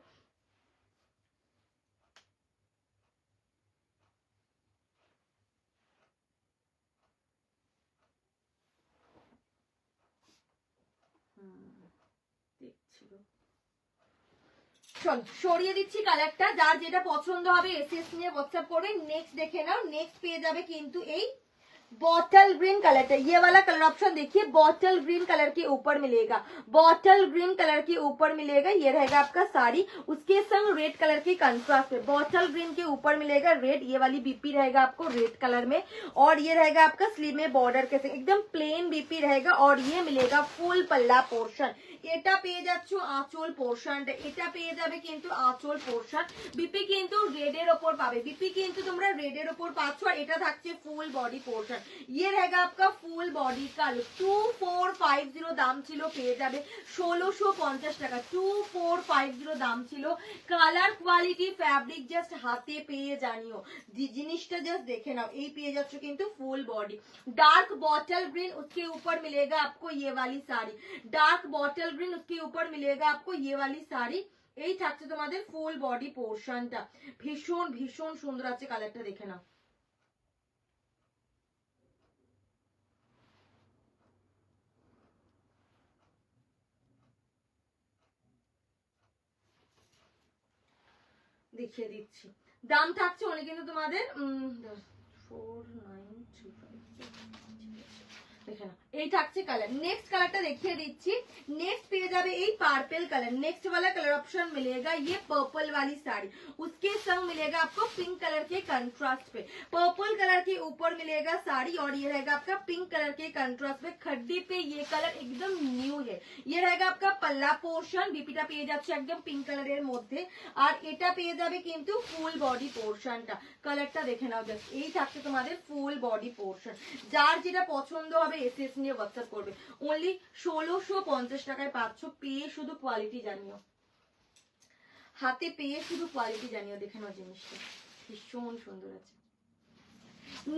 দেখছিল চল সরিয়ে দিচ্ছি কালারটা, যার যেটা পছন্দ হবে এসএস নিয়ে হোয়াটসঅ্যাপ করবে। নেক্সট দেখে নাও, নেক্সট পেয়ে যাবে কিন্তু এই बॉटल ग्रीन कलर है, ये वाला कलर ऑप्शन देखिए, बॉटल ग्रीन कलर के ऊपर मिलेगा, बॉटल ग्रीन कलर के ऊपर मिलेगा, ये रहेगा आपका साड़ी, उसके संग रेड कलर की कंट्रास्ट है, बॉटल ग्रीन के ऊपर मिलेगा रेड, ये वाली बीपी रहेगा आपको रेड कलर में, और ये रहेगा आपका स्लीव में बॉर्डर के साथ एकदम प्लेन बीपी रहेगा, और ये मिलेगा फुल पल्ला पोर्शन। এটা পেয়ে যাচ্ছ আঁচল পোর্শনটা, এটা পেয়ে যাবে কিন্তু আঁচল পোর্শন, বিপি কিন্তু রেডের ওপর পাবে, বিপি কিন্তু তোমরা রেডের ওপর পাচ্ছ, আর এটা থাকছে ফুল বডি পোর্শন। ये रहेगा आपका फुल बॉडी का लुक। 2450 দাম ছিল, পেয়ে যাবে 1650 টাকা। 2450 দাম ছিল। কালার কোয়ালিটি ফ্যাব্রিক জাস্ট হাতে পেয়ে জানিও, জিনিসটা জাস্ট দেখে নাও। এই পেয়ে যাচ্ছ কিন্তু full body, dark bottle green, उसके ऊपर मिलेगा आपको ये वाली साड़ी, डार्क बॉटल ग्रीन, उसके ऊपर मिलेगा आपको ये वाली साड़ी। এই থাকছে তোমাদের ফুল বডি পোর্শনটা, ভীষণ ভীষণ সুন্দর আছে, কালারটা দেখে নাও। দেখিয়ে দিচ্ছি, দাম থাকছে অনেক কিন্তু তোমাদের 4925 দেখে না। এই থাকছে কালার। नेक्स्ट কালারটা দেখিয়ে দিচ্ছি। नेक्स्ट পেয়ে যাবে এই পার্পল कलर, नेक्स्ट वाला कलर ऑप्शन मिलेगा ये पर्पल वाली साड़ी, उसके संग मिलेगा आपको पिंक कलर के कंट्रास्ट पे, पर्पल कलर के ऊपर मिलेगा साड़ी, और ये रहेगा आपका पिंक कलर के कंट्रास्ट पे, खड्डी पे ये कलर एकदम न्यू है। ये रहेगा आपका पल्ला पोर्शन, বিপিটা পেয়ে যাচ্ছে একদম পিঙ্ক কালারের মধ্যে, আর এটা পেয়ে যাবে কিন্তু ফুল বডি পোর্শনটা। কালারটা দেখে নাও জাস্ট, এই থাকছে তোমাদের ফুল বডি পোর্শন। যার যেটা পছন্দ হবে এসএস নিয়ে হোয়াটসঅ্যাপ করবে। অনলি 1650 টাকায় পাচ্ছ, পেয়ে শুধু কোয়ালিটি জানিও, হাতে পেয়ে শুধু কোয়ালিটি জানিও। দেখে নাও জিনিসটা ভীষণ সুন্দর আছে।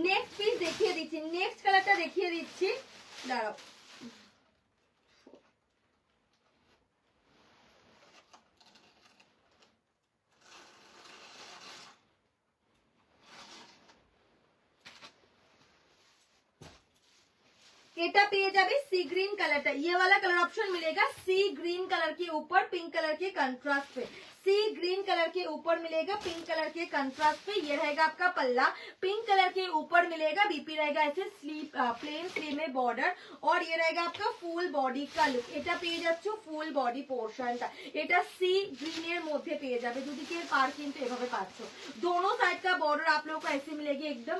নেক্সট পিস দেখিয়ে দিচ্ছি, নেক্সট কালারটা দেখিয়ে দিচ্ছি, দাঁড়াও। এটা পেয়ে যাবে सी ग्रीन कलर, ये वाला कलर ऑप्शन मिलेगा सी ग्रीन कलर के ऊपर पिंक कलर के कंट्रास्ट पे, सी ग्रीन कलर के ऊपर मिलेगा पिंक कलर के कंट्रास्ट पे। ये रहेगा आपका पल्ला, पिंक कलर के ऊपर मिलेगा, बीपी रहेगा ऐसे स्लीव प्लेन स्लीव में बॉर्डर, और ये रहेगा आपका फुल बॉडी का लुक। এটা পেয়ে যাচ্ছ ফুল বডি পোর্শনটা, এটা सी ग्रीन এর মধ্যে পেয়ে যাবে, দুদিকের পার কিন্তু এভাবে পাচ্ছ। दोनों साइड का बॉर्डर आप लोगों को ऐसे मिलेगी एकदम।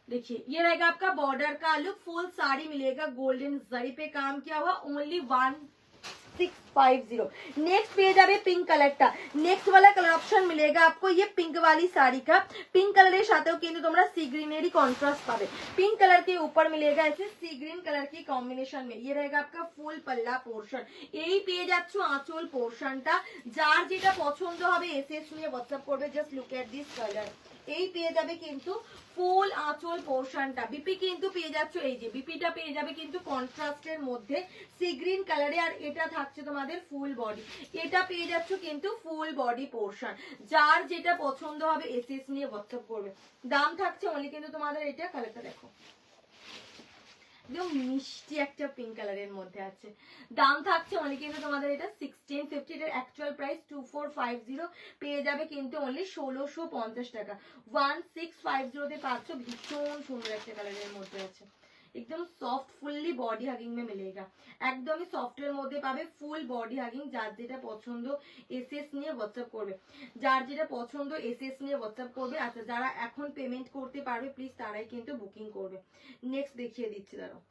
देखिए ये रहेगा आपका बॉर्डर का लुक, फुल साड़ी मिलेगा गोल्डन जरी पे काम किया हुआ, ओनली 1650। नेक्स्ट पेज जावे पिंक कलरটা, नेक्स्ट वाला कलर ऑप्शन मिलेगा आपको ये पिंक वाली साड़ी का, पिंक कलर এর সাথেও কিন্তু তোমরা সি গ্রিনেরই কন্ট্রাস্ট পাবে। पिंक कलर के ऊपर मिलेगा ऐसे सी ग्रीन कलर की कॉम्बिनेशन में, ये रहेगा आपका फुल पल्ला पोर्शन। এই পেয়ে যাচ্ছ আঁচল পোর্শনটা, যার যেটা পছন্দ হবে এসএস নিয়ে হোয়াটসঅ্যাপ করবে। Just look at this colour, এই পেয়ে যাবে কিন্তু ফুল আঁচল পোর্শনটা। বিপি কিন্তু পেয়ে যাচ্ছ, এই যে বিপিটা পেয়ে যাবে কিন্তু কন্ট্রাস্টের মধ্যে সি গ্রিন কালারে, আর এটা থাকছে তোমাদের ফুল বডি, এটা পেয়ে যাচ্ছ কিন্তু ফুল বডি পোর্শন। যার যেটা পছন্দ হবে এসএস নিয়ে হোয়াটসঅ্যাপ করবে। দাম থাকছে অনলি কিন্তু তোমাদের, এটা কালারটা দেখো একদম মিষ্টি একটা পিঙ্ক কালারের মধ্যে আছে। দাম থাকছে অনলি কিন্তু তোমাদের এটা 1650, এটার অ্যাকচুয়াল প্রাইস 2450, পেয়ে যাবে কিন্তু অনলি 1650 টাকা। 1650 তে পাচ্ছ, ভীষণ সুন্দর একটা কালারের মধ্যে আছে, एकदम सॉफ्ट फुल्ली बॉडी हागिंग में मिलेगा, একদমই সফটের মধ্যে পাবে, ফুল বডি হাগিং। যার যেটা পছন্দ এসএস নিয়ে হোয়াটসঅ্যাপ করবে, যার যেটা পছন্দ এসএস নিয়ে হোয়াটসঅ্যাপ করবে। আচ্ছা যারা এখন পেমেন্ট করতে পারবে প্লিজ তারাই কিন্তু বুকিং করবে। নেক্সট দেখিয়ে দিচ্ছি, দাঁড়াও।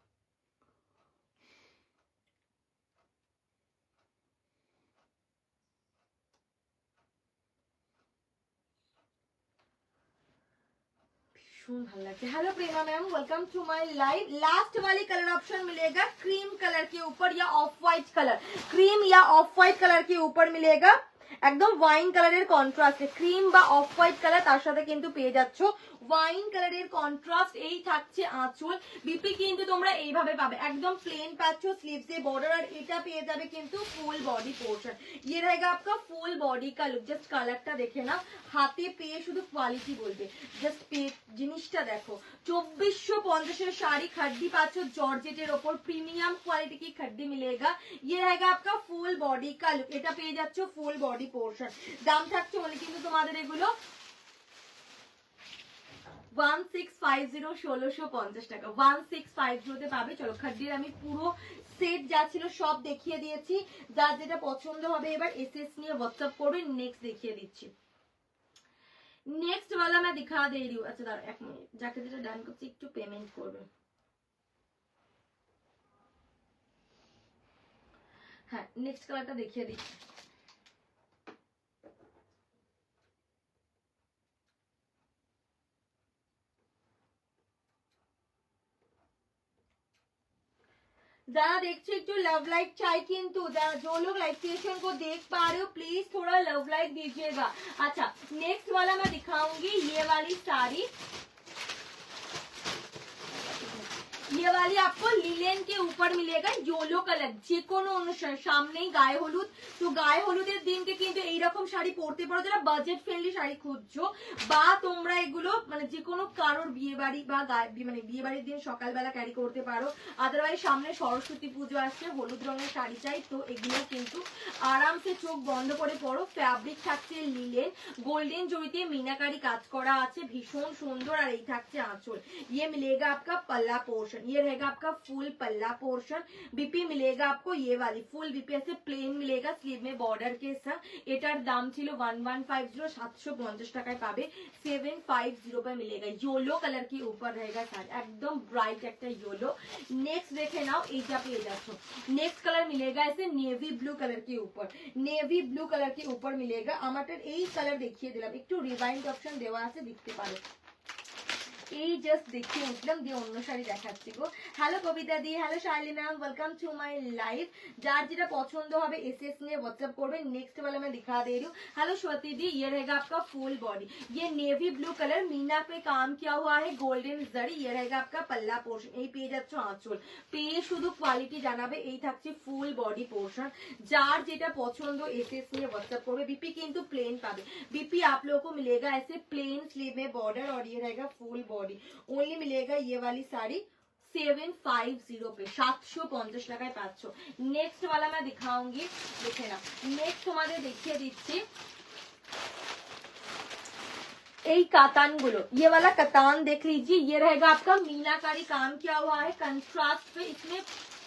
Hello Prema ma'am, welcome to my live. Last वाली कलर ऑप्शन मिलेगा क्रीम कलर के ऊपर या ऑफ व्हाइट कलर, क्रीम या ऑफ व्हाइट कलर के ऊपर मिलेगा একদম ওয়াইন কালারের কন্ট্রাস্টে, ক্রিম বা অফ হোয়াইট কালার, তার সাথে কিন্তু পেয়ে যাচ্ছ ওয়াইন কালারের কন্ট্রাস্ট। এই থাকছে আঁচল, বিপি কিন্তু তোমরা এইভাবে পাবে, একদম প্লেন পাচ্ছ, স্লিভসে বর্ডার, আর এটা পেয়ে যাবে কিন্তু ফুল বডি পোর্শন। ये रहेगा आपका फुल बॉडी का लुक। জাস্ট কালারটা দেখে নাও, হাতে পেয়ে শুধু কোয়ালিটি বলবে। জাস্ট জিনিসটা দেখো, 2450 শাড়ি खड्डी पाচ্ছ জর্জেটের ওপর, প্রিমিয়াম কোয়ালিটি কি खड्डी मिलेगा। ये रहेगा आपका फुल बॉडी का लुक, এটা পেয়ে যাচ্ছ ফুল বডি বডি পোর্শন, দাম থাকছে অনলি কিন্তু তোমাদের এগুলো 1650 1650 টাকা, 1650 তে পাবে। চলো খাড্ডির আমি পুরো সেট যা ছিল সব দেখিয়ে দিয়েছি, যার যেটা পছন্দ হবে এবার এসএস নিয়ে হোয়াটসঅ্যাপ করবে। নেক্সট দেখিয়ে দিচ্ছি, नेक्स्ट वाला मैं दिखा दे रही हूँ। अच्छा दाঁড়া এক মিনিট, যাকে যেটা ডান করছি একটু পেমেন্ট করবে। হ্যাঁ নেক্সট কালারটা দেখিয়ে দিচ্ছি। जरा देखो एक लव लाइक चाहिए, किंतु जो लोग लाइव क्रिएशन को देख पा रहे हो प्लीज थोड़ा लव लाइक दीजिएगा। अच्छा नेक्स्ट वाला मैं दिखाऊंगी ये वाली साड़ी, ये वाली आपको लिलेन के ऊपर मिलेगा येलो कलर, যে কোনো অনুষ্ঠান সামনেই গায়ে হলুদ, তো গায়ে হলুদের দিনকে কিন্তু এইরকম শাড়ি পরতে পারো যারা বাজেট ফ্রেন্ডলি শাড়ি খুঁজছো, বা তোমরা এগুলো মানে যে কোনো কারোর বিয়ে বাড়ি বা মানে বিয়ে বাড়ির দিন সকালবেলা ক্যারি করতে পারো। আদারওয়াইজ সামনে সরস্বতী পুজো আসছে, হলুদ রঙের শাড়ি চাই, তো এগুলো কিন্তু আরামসে চোখ বন্ধ করে পরো। ফ্যাব্রিক থাকছে লিলেন, গোল্ডেন জড়িতে মিনাকারি কাজ করা আছে, ভীষণ সুন্দর। আর এই থাকছে আঁচল, ये मिलेगा आपका पल्ला पोर्शन, ये रहेगा आपका फुल पल्ला पोर्शन। बीपी मिलेगा आपको ये वाली फुल बीपी ऐसे प्लेन मिलेगा स्लीव में बॉर्डर के साथ। এটার দাম ছিল 1150, 750 টাকায় পাবে, 750 पे मिलेगा। येलो कलर के ऊपर रहेगा साड़ी, एकदम ब्राइट একটা येलो। नेक्स्ट देखे नाও এইটা পেয়ে যাচ্ছো, नेक्स्ट कलर मिलेगा ऐसे नेवी ब्लू कलर के ऊपर, नेवी ब्लू कलर के ऊपर मिलेगा। আমাদের এই কালার দেখিয়ে দিলাম, একটু রিভাইন্ড অপশন দেওয়া আছে দেখতে পারো। এই জাস্ট দেখিয়ে উঠলাম দিয়ে অন্য শাড়ি দেখাচ্ছি গো। হ্যালো কবিতা দি, hello Shailina, welcome to my live. যার যেটা পছন্দ হবে এসএস নিয়ে व्हाट्सएप করবে। नेक्स्ट वाला मैं दिखा दे रही हूँ। हेलो श्रुति दी, ये रहेगा आपका फुल बॉडी, ये नेवी ब्लू कलर मीना पे काम किया हुआ है, गोल्डन जरी। ये रहेगा आपका पल्ला पोर्शन, এই পেয়ে যাচ্ছ আঁচল, পেয়ে শুধু কোয়ালিটি জানাবে। এই থাকছে ফুল বডি পোর্শন, যার যেটা পছন্দ এসএস নিয়ে व्हाट्सएप করবে। बीपी কিন্তু প্লেন পাবে, बीपी आप लोगों को मिलेगा ऐसे प्लेन स्लीव में बॉर्डर, और ये रहेगा फुल बॉडी। ओनली मिलेगा ये वाली साड़ी 750 पे, 750 টাকায় পাচ্ছ। नेक्स्ट वाला मैं दिखाऊंगी, देखे ना। नेक्स्ट তোমাদের দেখিয়ে দিচ্ছি এই কাতান গুলো, ये वाला कतान देख लीजिए, ये रहेगा आपका मीनाकारी काम किया हुआ है कंट्रास्ट पे। इसमें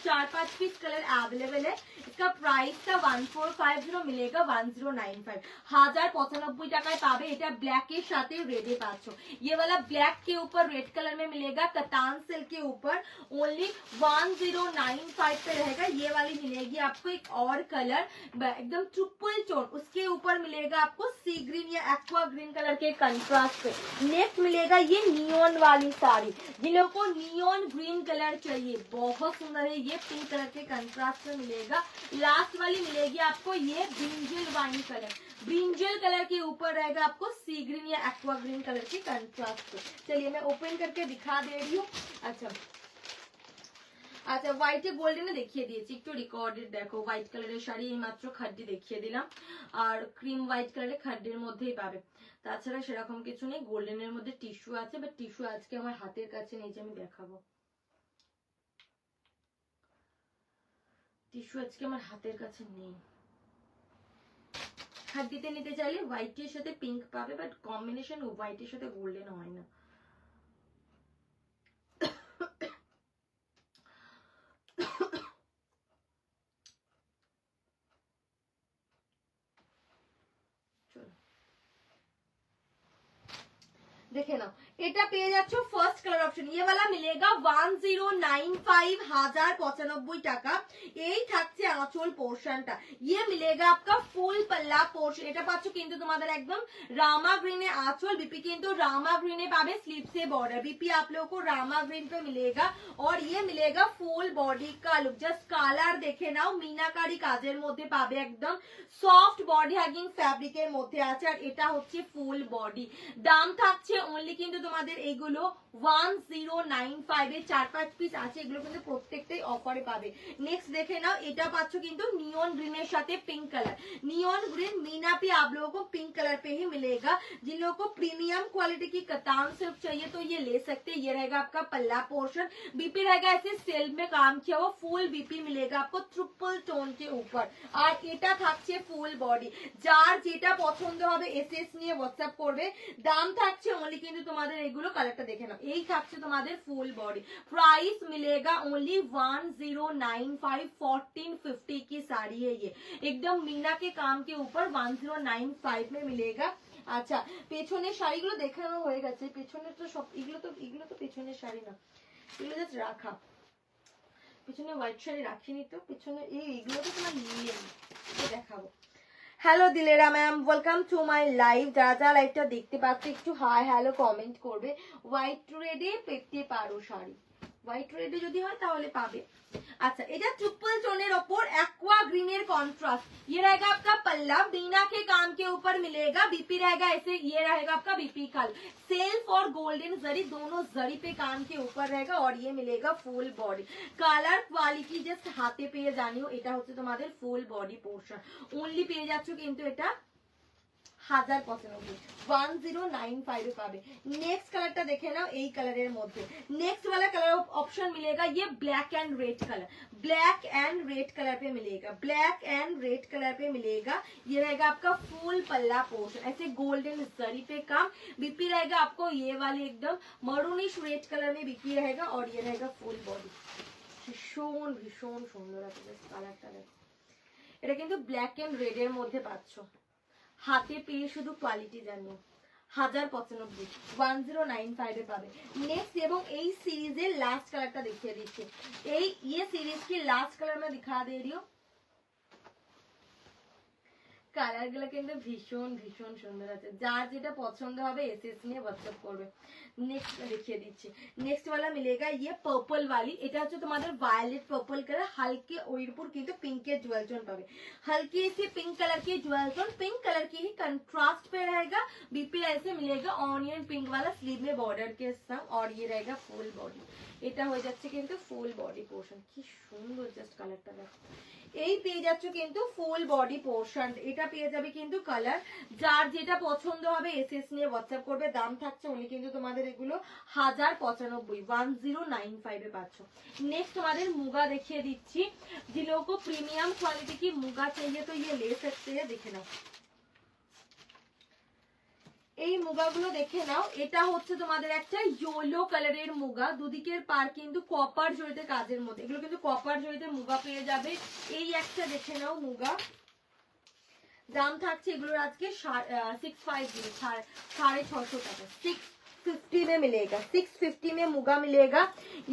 4-5 पीस कलर अवेलेबल है। इसका प्राइस था 1450, मिलेगा 1095, 1095 টাকায় পাবে। এটা ব্ল্যাক এর সাথে রেডে পাচ্ছ। ये वाला ब्लैक के ऊपर रेड कलर में मिलेगा, कतान सिल्क के ऊपर ओनली 1095 पे रहेगा। ये वाली मिलेगी आपको एक और कलर एकदम ट्रिपल टोन, उसके ऊपर मिलेगा आपको सी ग्रीन या एक्वा ग्रीन कलर के कंट्रास्ट पे। नेक्स्ट मिलेगा ये नियॉन वाली साड़ी, जिन लोगों को नियॉन ग्रीन कलर चाहिए, बहुत सुंदर है, ये पिंक कलर के कंट्रास्ट में मिलेगा। लास्ट वाली मिलेगी आपको ये brinjal wine colour, brinjal colour के ऊपर रहेगा आपको सी ग्रीन या एक्वा ग्रीन कलर के कंट्रास्ट पे। चलिए मैं ओपन करके दिखा दे रही हूँ। अच्छा আচ্ছা হোয়াইটে গোল্ডেনে দেখিয়ে দিয়েছি, একটু রেকর্ডেড দেখো। হোয়াইট কালারের শাড়ি এই মাত্র খাড্ডি দেখিয়ে দিলাম, আর ক্রিম হোয়াইট কালারের খাড্ডির মধ্যেই পাবে। তাছাড়া সেরকম কিছু নেই। গোল্ডেনের মধ্যে টিস্যু আছে, বাট টিস্যু আজকে আমার হাতের কাছে নেই যে আমি দেখাবো। টিস্যু আজকে আমার হাতের কাছে নেই। খাড্ডিতে নিতে চাইলে হোয়াইটের সাথে পিঙ্ক পাবে, বাট কম্বিনেশন হোয়াইটের সাথে গোল্ডেন হয় না। देखे ना এটা পেয়ে যাচ্ছ ফার্স্ট কালার অপশন। ये वाला मिलेगा 1095, 1095 টাকা। এই থাকছে আঁচল পোর্শনটা, ये मिलेगा आपका ফুল पल्ला পোর্শন। এটা পাচ্ছ কিন্তু তোমাদের একদম রামা গ্রিনে আঁচল, बीपी কিন্তু রামা গ্রিনে পাবে स्लीव से बॉर्डर। बीपी आप लोगों को रामा ग्रीन पे मिलेगा, और ये मिलेगा फुल बॉडी का लुक। জাস্ট কালার দেখে নাও, মিনাকারি কাজের মধ্যে পাবে, একদম সফট বডি হ্যাগিং ফ্যাব্রিকের মধ্যে আছে, আর এটা হচ্ছে ফুল বডি। দাম থাকছে অনলি কিন্তু তোমাদের এইগুলো 1095 এর 4-5 পিস আছে, এগুলো কিন্তু প্রত্যেকটাই অফারে পাবে। নেক্সট দেখে নাও, এটা পাচ্ছ কিন্তু नियॉन ग्रीन এর সাথে pink colour. Neon green Meena पे आप लोगों को पिंक कलर पे ही मिलेगा। जिन लोगों को प्रीमियम क्वालिटी की कतान सिल्क चाहिए तो ये ले सकते हैं। ये रहेगा आपका पल्ला पोर्शन, बीपी रहेगा ऐसे सेल्फ में काम किया हुआ, फुल बीपी मिलेगा आपको ट्रिपल टोन के ऊपर। আর এটা থাকছে ফুল বডি। যার যেটা পছন্দ হবে এসএস নিয়ে হোয়াটসঅ্যাপ করবে। দাম থাকছে ओनली কিন্তু তোমাদের এগুলো কালারটা দেখে নাও, এই থাকছে তোমাদের ফুল বডি। प्राइस मिलेगा ओनली 1095, 1450 की साड़ी है ये, एकदम मीना के काम के ऊपर 1095 में मिलेगा। আচ্ছা, পেছনের শাড়িগুলো দেখানো হয়ে গেছে, পেছনের তো সব এগুলো তো পেছনের শাড়ি না, এগুলো জাস্ট রাখা। পিছনে হোয়াইট শাড়ি রাখিনি তো, পিছনে এইগুলো তো তোমার নিয়ে দেখাবো। Hello Dilera ma'am, welcome to my live. যারা যারা লাইভটা দেখতে পাচ্ছে একটু হাই হ্যালো কমেন্ট করবে। হোয়াইট রেডে পেতে পারো শাড়ি, হোয়াইট রেডে যদি হয় তাহলে পাবে। अच्छा, এটা ट्रिपल टोनेर ओपर एक्वा ग्रीन कॉन्ट्रास्ट। ये रहेगा आपका पल्ला, बीना के काम के ऊपर मिलेगा। बीपी रहेगा ऐसे, ये रहेगा आपका बीपी कल, सेल्फ और गोल्डन जरी दोनों जरी पे काम के ऊपर रहेगा। और ये मिलेगा full body. Colour quality just हाथे পেয়ে জানিও, এটা হচ্ছে তোমাদের ফুল বডি পোর্শন। অনলি পেয়ে যাচ্ছ কিন্তু এটা 1095, 1095 এ পাবে। নেক্সট কালারটা দেখে নাও, এই কালারের মধ্যে नेक्स्ट वाला कलर ऑप्शन मिलेगा ये black and red colour, black and red colour पे मिलेगा, ब्लैक एंड रेड कलर पे मिलेगा। ये रहेगा आपका फुल पल्ला पोर्शन, ऐसे गोल्डन जरी पे काम। बीपी रहेगा आपको ये वाले एकदम मरूनिश रेड कलर में बीपी रहेगा। और ये रहेगा फुल बॉडी। ভীষণ ভীষণ সুন্দর আছে কালারটা দেখো। এটা কিন্তু ব্ল্যাক এন্ড রেড এর মধ্যে পাচ্ছ। হাতে পেয়ে শুধু কোয়ালিটি জানিও। 1095, 1095 এ পাবে। नेक्स्ट এবং এই সিরিজের লাস্ট কালারটা দেখিয়ে দিচ্ছি। এই ये सीरीज की लास्ट कलर मैं दिखा दे रही हूँ। কালারগুলো কিন্তু ভীষণ ভীষণ সুন্দর আছে। যার যেটা পছন্দ হবে এসএস নিয়ে হোয়াটসঅ্যাপ করবে। নেক্সট দেখিয়ে দিচ্ছি। নেক্সট वाला मिलेगा ये पर्पल वाली, এটা হচ্ছে তোমাদের वायलेट पर्पल कलर, हल्के ওর উপর কিন্তু পিঙ্কের জুয়েল টোন পাবে। हल्की सी पिंक कलर की ज्वेल टोन, पिंक कलर की ही कंट्रास्ट पे रहेगा। बीपी ऐसे मिलेगा ऑनियन पिंक वाला स्लीव में बॉर्डर के साथ। और ये रहेगा फुल बॉडी। এটা হয়ে যাচ্ছে কিন্তু ফুল বডি পোর্শন। কি সুন্দর জাস্ট কালারটা দেখো। এই পেয়ে যাচ্ছ কিন্তু ফুল বডি পোর্শন। এটা পেয়ে যাবে কিন্তু কালার। যার যেটা পছন্দ হবে এসএস নিয়ে হোয়াটসঅ্যাপ করবে। দাম থাকছে উনি কিন্তু তোমাদের এগুলো 1095, 1095 এ পাচ্ছ। नेक्स्ट তোমাদের মুগা দেখিয়ে দিচ্ছি। যে লোগों को प्रीमियम क्वालिटी की मुगा चाहिए तो ये ले सकते हैं। দেখে নাও এই মুগাগুলো দেখে নাও। এটা হচ্ছে তোমাদের একটা ইয়েলো কালারের মুগা, দুদিকের পার কিন্তু কপার জড়িত কাজের মধ্যে। এগুলো কিন্তু কপার জড়িত মুগা পেয়ে যাবে। এই একটা দেখে নাও মুগা। দাম থাকছে এগুলোর আজকে 650, 650 টাকা। 650 में मिलेगा, 650 में मुगा मिलेगा।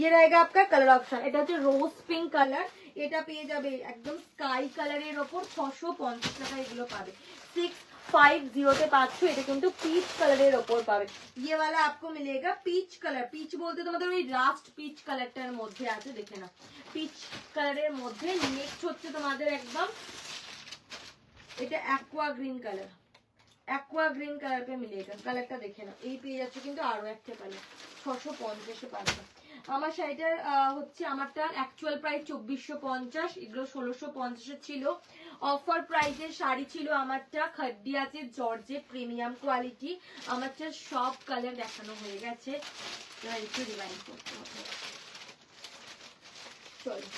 ये रहेगा आपका कलर ऑप्शन। এটা হচ্ছে রোজ পিঙ্ক কালার। এটা পেয়ে যাবে একদম স্কাই কালারের উপর 650 টাকা এগুলো পাবে। 650 তে পাচ্ছ। এটা কিন্তু পিচ কালারের উপর পাবে। ये वाला आपको मिलेगा पीच कलर। পিচ বলতে তোমাদের ওই রাস্ট পিচ কালারটার মধ্যে আছে, দেখে নাও পিচ কালারের মধ্যে। নেক্সট হচ্ছে তোমাদের একদম এটা aqua green colour, aqua green colour पे मिलेगा। কালারটা দেখে নাও। এই পেয়ে যাচ্ছে কিন্তু আরো একটা কালার 650 এ পাবে। আমার শাড়িটার হচ্ছে আমারটা অ্যাকচুয়াল প্রাইস 2450, এগুলো 1650 এ ছিল। অফার প্রাইসের শাড়ি ছিল আমারটা। খাদ্দি আছে জর্জেট প্রিমিয়াম কোয়ালিটি। আমারটা সব কালার দেখানো হয়ে গেছে, একটু রিভাইন্ড করতে হবে। চলো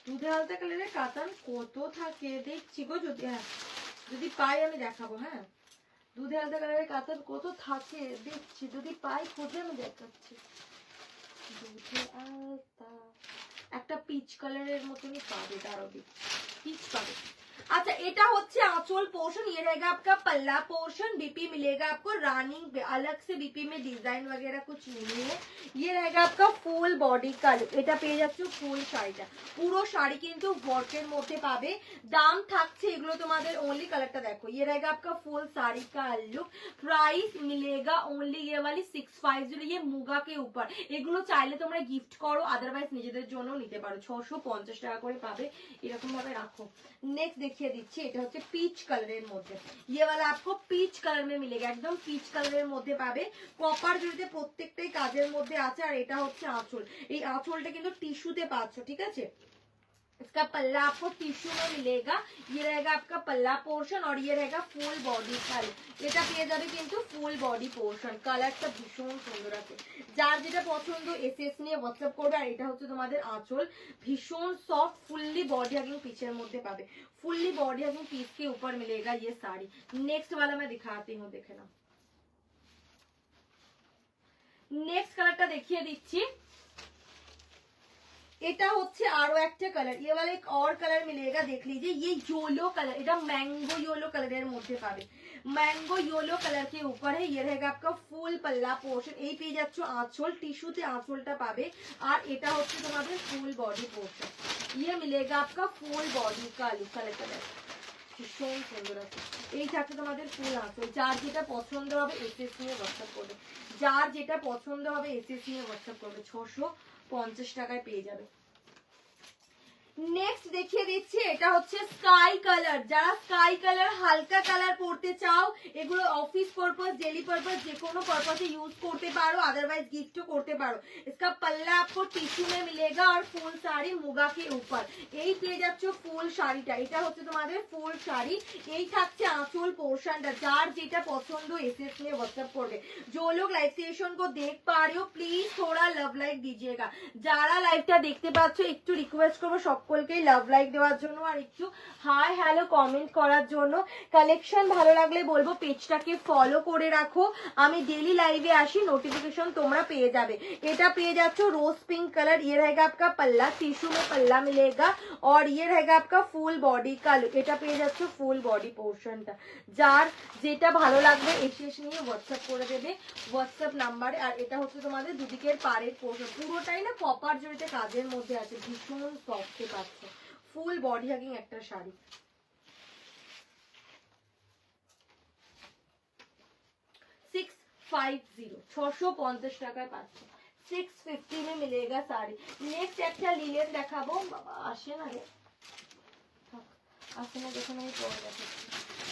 দুধে হালতা কালারের কাতান কত থাকে দেখছি গো। যদি যদি পাই আমি দেখাবো। হ্যাঁ, দুধে হালতা কালারের কাতান কত থাকে দেখছি, যদি পাই খুঁজে আমি দেখাচ্ছি। দুধে আলতা একটা পিচ কালারের মতনই পাবে, তারও পিচ পাবে। अच्छा এটা হচ্ছে आंचल पोर्शन, ये रहेगा आपका पल्ला पोर्शन, बीपी मिलेगा आपको रनिंग पे, अलग से बीपी में डिजाइन वगैरह कुछ नहीं है। ये रहेगा आपका ফুল বডি का लुक, এটা পেয়ে যাচ্ছে ফুল শাড়িটা, পুরো শাড়ি কিন্তু ওয়ার্কের মধ্যে পাবে। দাম থাকছে এগুলো তোমাদের ओनली, কালারটা দেখো, ये रहेगा आपका फुल साड़ी का लुक, प्राइस मिलेगा ओनली ये वाली 650, ये মুগা के ऊपर। এগুলো চাইলে তোমরা গিফট করো, আদারওয়াইজ নিজেদের জন্য নিতে পারো। 650 টাকা করে পাবে, এরকম ভাবে রাখো। नेक्स्ट देखिए দিচ্ছি, এটা হচ্ছে পিচ কালারের মধ্যে, ये वाला आपको পিচ কালার में मिलेगा, একদম পিচ কালারের মধ্যে পাবে। কপার জড়িতে প্রত্যেকটাই কাজের মধ্যে আছে। আর এটা হচ্ছে আঁচল, এই আঁচলটা কিন্তু টিস্যুতে পাচ্ছ, ঠিক আছে। इसका पल्ला आपको टिश्यू में मिलेगा, ये रहेगा आपका पल्ला पोर्शन और ये रहेगा फुल बॉडी का। এটা পেয়ে যাবে কিন্তু ফুল বডি পোর্শন, কালারটা ভীষণ সুন্দর আছে। যার যেটা পছন্দ এসএস নিয়ে হোয়াটসঅ্যাপ করবে। আর এটা হচ্ছে তোমাদের আঁচল, ভীষণ সফট, ফুললি বডি হাগিंग পিচের মধ্যে পাবে, फुल्ली बॉडी हागिंग पीस के ऊपर मिलेगा ये साड़ी। नेक्स्ट वाला मैं दिखाती हूँ, देखे ना। नेक्स्ट कलरটা দেখিয়ে দিচ্ছি, এটা হচ্ছে আরো একটা কালার, ये वाला एक और कलर मिलेगा, देख लीजिए, ये येलो कलर, এটা मैंगो येलो कलर মধ্যে পাবে। मैंगो येलो कलर के ऊपर है, ये रहेगा आपका फुल पल्ला पोर्शन, এই পেয়ে যাচ্ছ আঁচল, টিস্যুতে আঁচলটা পাবে। আর এটা হচ্ছে তোমাদের ফুল বডি পোর্শন, ये मिलेगा आपका फुल बॉडी का लुक, কালারটা দেখো ভীষণ সুন্দর আছে। এই থাকছে তোমাদের ফুল আঁচল, যার যেটা পছন্দ হবে এসএস নিয়ে হোয়াটসঅ্যাপ করবে, যার যেটা পছন্দ হবে এসএস নিয়ে হোয়াটসঅ্যাপ করবে, 650 টাকায় পেয়ে যাবে। নেক্সট দেখিয়ে দিচ্ছি, এটা হচ্ছে স্কাই কালার। যারা স্কাই কালার হালকা কালার পড়তে চাও, এগুলো অফিস পারপাস, ডেলি পারপাস, যে কোনো পারপাসে ইউজ করতে পারো, আদারওয়াইজ গিফটও করতে পারো। इसका पल्ला आपको टिश्यू में मिलेगा और फुल साड़ी मुगा के ऊपर, এই পেয়ে যাচ্ছ ফুল শাড়িটা, এটা হচ্ছে তোমাদের ফুল শাড়ি। এই থাকছে আঁচল পোর্শনটা, যার যেটা পছন্দ এসএস নিয়ে হোয়াটসঅ্যাপ করবে। जो लोग लाइव सेशन को देख पा रहे हो प्लीज थोड़ा लव लाइक दीजिएगा, যারা লাইভটা দেখতে পাচ্ছ একটু রিকোয়েস্ট করবো সকলকেই লাভ লাইক দেওয়ার জন্য আর একটু হাই হ্যালো কমেন্ট করার জন্য। কালেকশন ভালো লাগলে বলবো পেজটাকে ফলো করে রাখো, আমি ডেলি লাইভে আসি, নোটিফিকেশন তোমরা পেয়ে যাবে। এটা পেয়ে যাচ্ছ रोज पिंक कलर, ये रहेगा आपका पल्ला, टिश्यू में पल्ला मिलेगा और ये रहेगा आपका फुल बॉडी का लुक, এটা পেয়ে যাচ্ছ ফুল বডি পোর্শনটা। যার যেটা ভালো লাগবে এসএস নিয়ে হোয়াটসঅ্যাপ করে দেবে হোয়াটসঅ্যাপ নাম্বারে। আর এটা হচ্ছে তোমাদের দুদিকের পাড়ের পোর্শন, পুরোটাই না কপার জড়িতে কাজের মধ্যে আছে, ভীষণ সফট পাচ্ছ, ফুল বডি হাগিং একটা শাড়ি। 650 টাকায় পাচ্ছ, 650 में मिलेगा साड़ी। नेक्स्ट একটা লিলেন দেখাবো, বাবা আসে না রে, আসে না, দেখুন আমি পরে দেখাচ্ছি।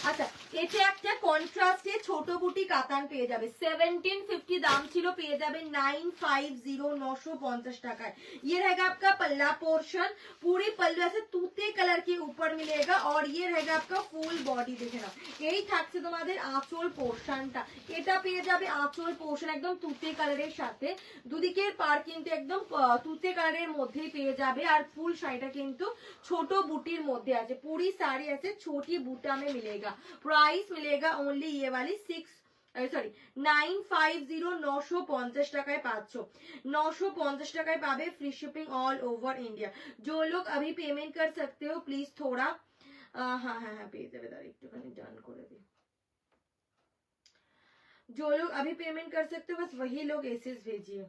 আচ্ছা এটা একটা কন্ট্রাস্টে ছোট বুটি কাতান পেয়ে যাবে, 1750 দাম ছিল, পেয়ে যাবে 950 950 টাকায়। ये रहेगा आपका पल्ला पोर्शन, पूरी पल्लू ऐसे तूते कलर के ऊपर मिलेगा और ये रहेगा आपका फुल बॉडी, देखे ना। এই থাকছে তোমাদের আঁচল পোর্শনটা, এটা পেয়ে যাবে আঁচল পোর্শন একদম তুতে কালারের সাথে, দুদিকের পার কিন্তু একদম তুতে কালারের মধ্যেই পেয়ে যাবে। আর ফুল শাড়িটা কিন্তু ছোট বুটির মধ্যে আছে, पूरी साड़ी ऐसे छोटी बूटा में मिलेगा। प्राइस मिलेगा ओनली ये वाली 950 950 টাকায় পাচ্ছ, 950 টাকায় পাবে, free shipping all over India. जो लोग अभी पेमेंट कर सकते हो प्लीज थोड़ा हाँ हाँ हाँ পেয়ে যাবে, তার একটুখানি ডান করে দিই। जो लोग अभी पेमेंट कर सकते हो बस वही लोग एसएस भेजिए।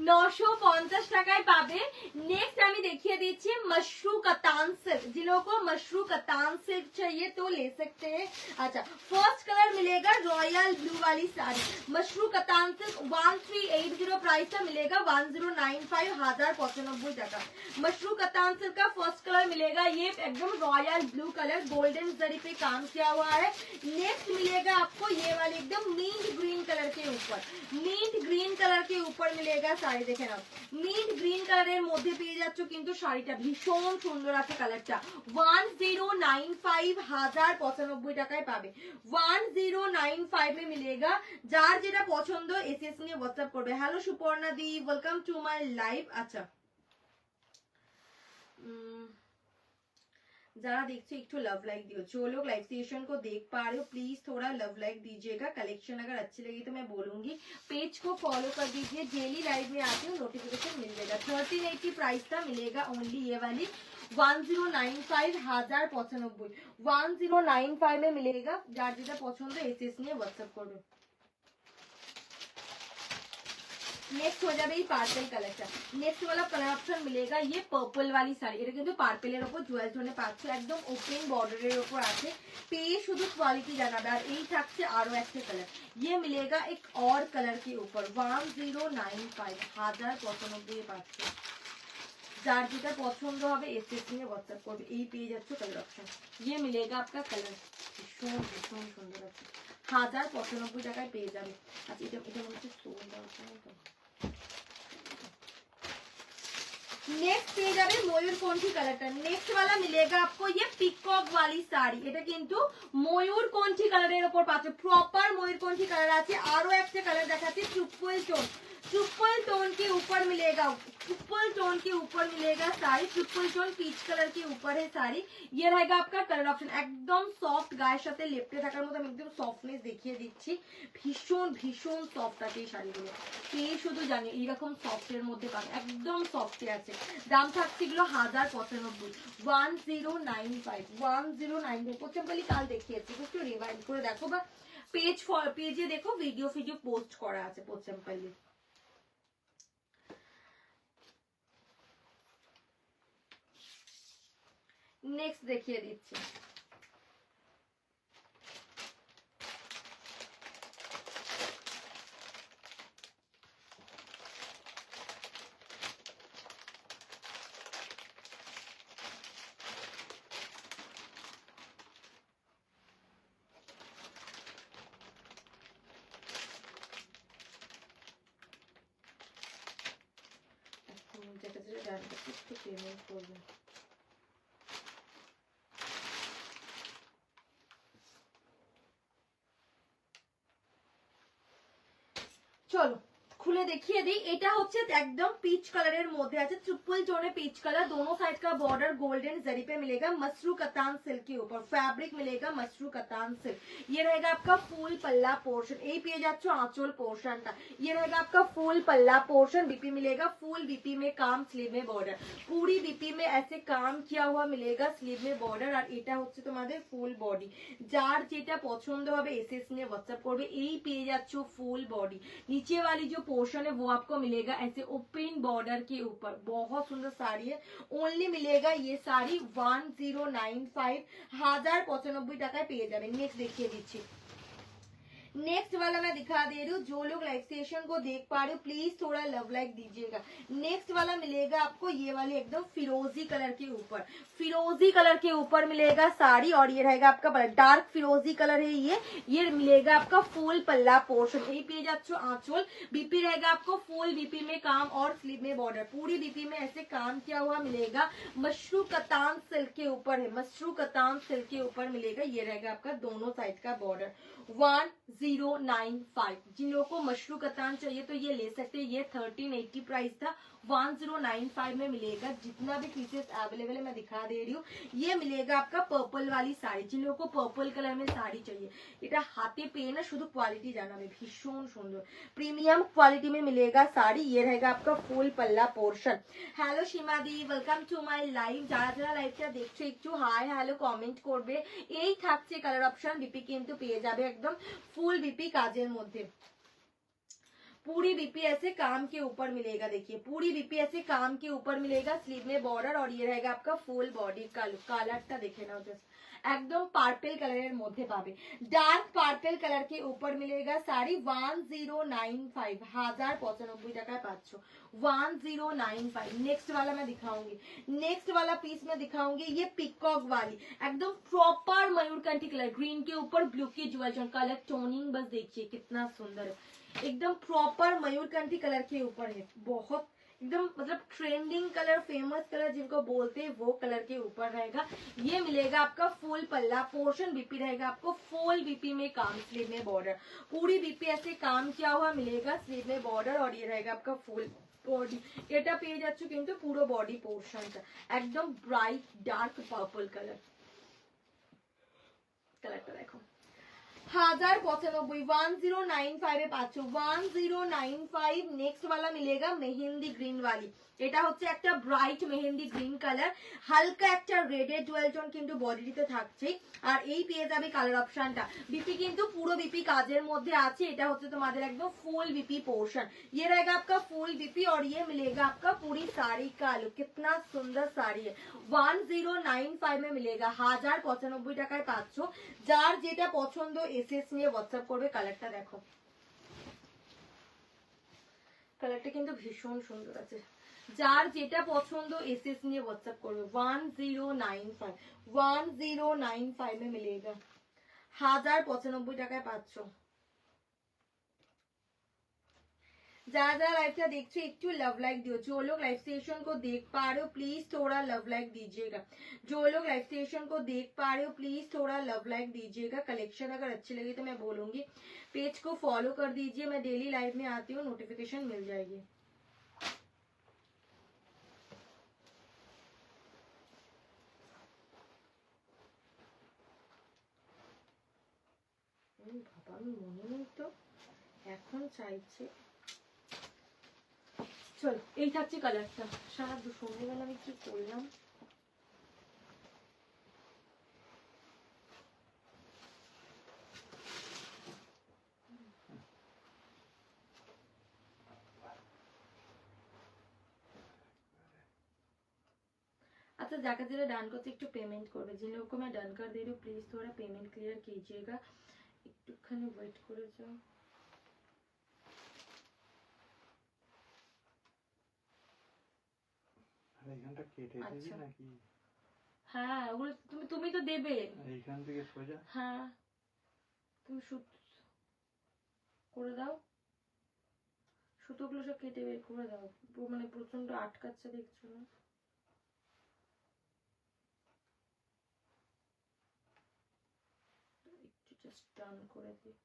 नौशो 50 টাকায় পাবে। नेक्स्ट আমি দেখিয়ে দিচ্ছি मशरू कतान सिल्क, जिन लोगों को मशरू कतान सिल्क चाहिए तो ले सकते हैं। अच्छा फर्स्ट कलर मिलेगा रॉयल ब्लू वाली साड़ी, मशरू कतान सिल्क 1380 प्राइस का मिलेगा 1095 1095 টাকা। मशरू कतान सिल्क का फर्स्ट कलर मिलेगा ये एकदम रॉयल ब्लू कलर, गोल्डन जरी पे काम किया हुआ है। नेक्स्ट मिलेगा आपको ये वाली एकदम मींट ग्रीन कलर के ऊपर, मींट ग्रीन कलर के ऊपर मिलेगा साड़ी, শাড়ি দেখে নাও, মিন্ট গ্রিন কালারের মধ্যে পেয়ে যাচ্ছ কিন্তু শাড়িটা ভীষণ সুন্দর আছে কালারটা। 1095 1095 টাকায় পাবে, 1095 में मिलेगा। যার যেটা পছন্দ এসএস নিয়ে হোয়াটসঅ্যাপ করবে। Hello Suparna the, welcome to my live. আচ্ছা जरा देखते एक तो लव लाइक दियो, जो लोग लाइव सेशन को देख पा रहे हो प्लीज थोड़ा लव लाइक दीजिएगा। कलेक्शन अगर अच्छी लगी तो मैं बोलूंगी पेज को फॉलो कर दीजिए, डेली लाइव में आती हूँ नोटिफिकेशन मिल जाएगा। 1380 प्राइस था, मिलेगा ओनली ये वाली 1095 1095 1095 में मिलेगा। जार जेटा पसंद एसएस নিয়ে হোয়াটসঅ্যাপ করবে। नेक्स्ट हो जाए पार्पल कलर का, नेक्स्ट वाला कलर ऑप्शन मिलेगा ये पर्पल वाली শাড়ি। এটা কিন্তু পার্পলের উপর জুয়েল টোনে পাচ্ছ, একদম ওপেন বর্ডারের উপর আছে। পেয়ে শুধু কোয়ালিটি জানাবে। আর এই থাকছে আরো একটা কালার, ये मिलेगा एक और कलर के ऊपर 1095 1095 পাচ্ছ। যার যেটা পছন্দ হবে এসএস নিয়ে হোয়াটসঅ্যাপ করবে। এই পেয়ে যাচ্ছে কালার অপশন, ये मिलेगा आपका कलर ভীষণ ভীষণ সুন্দর আছে, 1095 টাকায় পেয়ে যাবে। আচ্ছা এটা এটা মনে হচ্ছে স্টোন দেওয়া আছে। नेक्स्ट পেয়ে যাবে ময়ূরকণ্ঠী কালারটা। নেক্সট वाला मिलेगा आपको ये পিকক वाली শাড়ি। এটা কিন্তু ময়ূরকণ্ঠী কালারের উপর পাচ্ছ, প্রপার ময়ূরকণ্ঠী কালার আছে। আরো একটা কালার দেখাচ্ছি ট্রিপল টোন, ट्रिपल टोन के ऊपर मिलेगा, ट्रिपल टोन के ऊपर मिलेगा sari. Triple tone peach colour के ऊपर है साड़ी। ये रहेगा आपका कलर ऑप्शन, एकदम सॉफ्ट গায়ের সাথে লেপটে থাকার মতো। আমি একদম সফটনেস দেখিয়ে দিচ্ছি, ভীষণ ভীষণ সফট আছে এই শাড়িগুলো। কে শুধু জানি এইরকম সফটের মধ্যে পাবে, একদম সফটে আছে। দাম থাকছে এগুলো 1095 1095 1095। প্রথমকালি কাল দেখিয়েছি, একটু রিভাইন্ড করে দেখো বা পেজে দেখো, ভিডিও পোস্ট করা আছে প্রথমকালি। नेक्स्ट देखिए दीजिए, पेमेंट कर চলো খুলে দেখিয়ে দিই। এটা হচ্ছে একদম পিচ কালারের মধ্যে আছে, ट्रिपल टोन पिच कलर, दोनों साइड का बॉर्डर गोल्डन जरी पे मिलेगा। मसरू कतान सिल्क के ऊपर फैब्रिक मिलेगा, मसरू कतान सिल्क। ये रहेगा आपका फुल पल्ला पोर्शन, এই পেয়ে যাচ্ছ आंचल पोर्शनটা। ये रहेगा आपका फुल पल्ला पोर्शन, बीपी मिलेगा फुल बीपी में काम, स्लीव में बॉर्डर, पूरी बीपी में ऐसे काम किया हुआ मिलेगा, स्लीव में बॉर्डर। আর এটা হচ্ছে তোমাদের ফুল বডি। যার যেটা পছন্দ হবে এসএস নিয়ে হোয়াটসঅ্যাপ করবে। এই পেয়ে যাচ্ছ ফুল বডি। नीचे वाली जो पोर्शन है वो आपको मिलेगा ऐसे ओपन बॉर्डर के ऊपर, बहुत सुंदर साड़ी है। ओनली मिलेगा ये साड़ी 1095 1095 টাকায় পেয়ে যাবেন। नेक्स्ट देखिए दीजिए, नेक्स्ट वाला मैं दिखा दे रही हूँ। जो लोग लाइव सेशन को देख पा रहे हो प्लीज थोड़ा लव लाइक दीजिएगा। नेक्स्ट वाला मिलेगा आपको ये वाली एकदम फिरोजी कलर के ऊपर, फिरोजी कलर के ऊपर मिलेगा साड़ी। और ये रहेगा आपका डार्क फिरोजी कलर है ये मिलेगा आपका फुल पल्ला पोर्शन। यही पे जाच्छो आंचल, बीपी रहेगा आपको फुल बीपी में काम और स्लीव में बॉर्डर, पूरी बीपी में ऐसे काम किया हुआ मिलेगा। मशरू कतान सिल्क के ऊपर है, मशरू कतान सिल्क के ऊपर मिलेगा। ये रहेगा आपका दोनों साइड का बॉर्डर 1095। जिन लोगों को मशरू कतान चाहिए तो ये ले सकते हैं। ये 1380 प्राइस था, 1095 में मिलेगा। जितना भी पीसेस अवेलेबल है मैं दिखा दे रही हूँ। ये मिलेगा आपका पर्पल वाली साड़ी, जिन लोगों को पर्पल कलर में साड़ी चाहिए। এটা হাতে পেয়ে না শুধু কোয়ালিটি জানাবে, ভীষণ সুন্দর প্রিমিয়াম কোয়ালিটি में मिलेगा साड़ी। ये रहेगा आपका फुल पल्ला पोर्शन। হ্যালো সীমা দি, ওয়েলকাম টু মাই লাইভ। যারা যারা লাইভটা দেখছো একটু হাই হ্যালো কমেন্ট করবে। এই থাকছে কালার অপশন, বিপি কিন্তু পেয়ে যাবে একদম ফুল বিপি কাজের মধ্যে। पूरी बीपी ऐसे काम के ऊपर मिलेगा, देखिए पूरी बीपी ऐसे काम के ऊपर मिलेगा, स्लीव में बॉर्डर। और ये रहेगा आपका फुल बॉडी का लुक। কালারটা দেখে নাও জাস্ট, একদম পার্পল কালারের মধ্যে পাবে। ডার্ক পার্পল কালার के ऊपर मिलेगा साड़ी 1095 1095 টাকায় পাচ্ছ 1095। नेक्स्ट वाला मैं दिखाऊंगी, नेक्स्ट वाला पीस में दिखाऊंगी ये पिकॉक वाली, एकदम प्रॉपर मयूरकंठी कलर, ग्रीन के ऊपर ब्लू की ज्वेल कलर टोनिंग, बस देखिए कितना सुंदर है। एकदम प्रॉपर मयूरकंठी कलर के ऊपर है, बहुत एकदम मतलब ट्रेंडिंग कलर, फेमस कलर जिनको बोलते हैं वो कलर के ऊपर रहेगा। ये मिलेगा आपका फुल पल्ला पोर्शन, बीपी रहेगा आपको फुल बीपी में काम, स्लीव में बॉर्डर, पूरी बीपी ऐसे काम किया हुआ मिलेगा, स्लीव में बॉर्डर, और ये रहेगा आपका फुल বডি। এটা পেয়ে যাচ্ছ কিন্তু পুরো বডি পোর্শনটা একদম ব্রাইট ডার্ক পার্পল কালার। কালারটা দেখো 1095 1095 এ পাচ্ছ 1095। নেক্সট वाला मिलेगा মেহেন্দি গ্রিন वाली, এটা হচ্ছে একটা ব্রাইট মেহেন্দি গ্রিন কালার, হালকা একটা রেডের ডুয়াল টোন কিন্তু বডিতে থাকছে। আর এই পেয়ে যাবে কালার অপশনটা, বিপি কিন্তু পুরো বিপি কাজের মধ্যে আছে, এটা হচ্ছে তোমাদের একদম ফুল बीपी पोर्शन। ये रहेगा आपका फुल बीपी और ये मिलेगा आपका पूरी साड़ी का लुक, कितना सुंदर साड़ी है। 1095 में मिलेगा, 1095 টাকায় পাচ্ছ। যার যেটা পছন্দ এসএস নিয়ে হোয়াটসঅ্যাপ করবে। কালারটা দেখো, কালারটা কিন্তু ভীষণ সুন্দর আছে। যার যেটা পছন্দ এসএস নিয়ে হোয়াটসঅ্যাপ করবে। 1095 में मिलेगा, 1095 টাকায় পাচ্ছ। যারা যারা লাইভটা দেখছো একটু लव लाइक दियो, जो लोग लाइव सेशन को देख पा रहे हो प्लीज थोड़ा लव लाइक दीजिएगा, जो लोग लाइव सेशन को देख पा रहे हो प्लीज थोड़ा लव लाइक दीजिएगा। कलेक्शन अगर अच्छी लगी तो मैं बोलूंगी पेज को फॉलो कर दीजिए, मैं डेली लाइव में आती हूँ, नोटिफिकेशन मिल जाएगी। বাবা আমি মনে নেই তো, এখন চাইছে। চলো এই থাকছে কালারটা। সারা সন্ধ্যেবেলা আমি কি করলাম, अच्छा जाकर जरा डन को একটু पेमेंट করবে, जिन लोगों को मैं डन कर दे रही हूँ प्लीज थोड़ा पेमेंट क्लियर कीजिएगा, একটুখানি ওয়েট করে যাও। এইখানটা কেটে দিবি নাকি? হ্যাঁ ওগুলো তুমি তো দেবে এইখান থেকে সোজা। হ্যাঁ তুমি শুট করে দাও, সুতোগুলো সব কেটে বের করে দাও, মানে প্রচন্ড আটকাচ্ছে দেখছো না। একটু জাস্ট ডান করে দিই।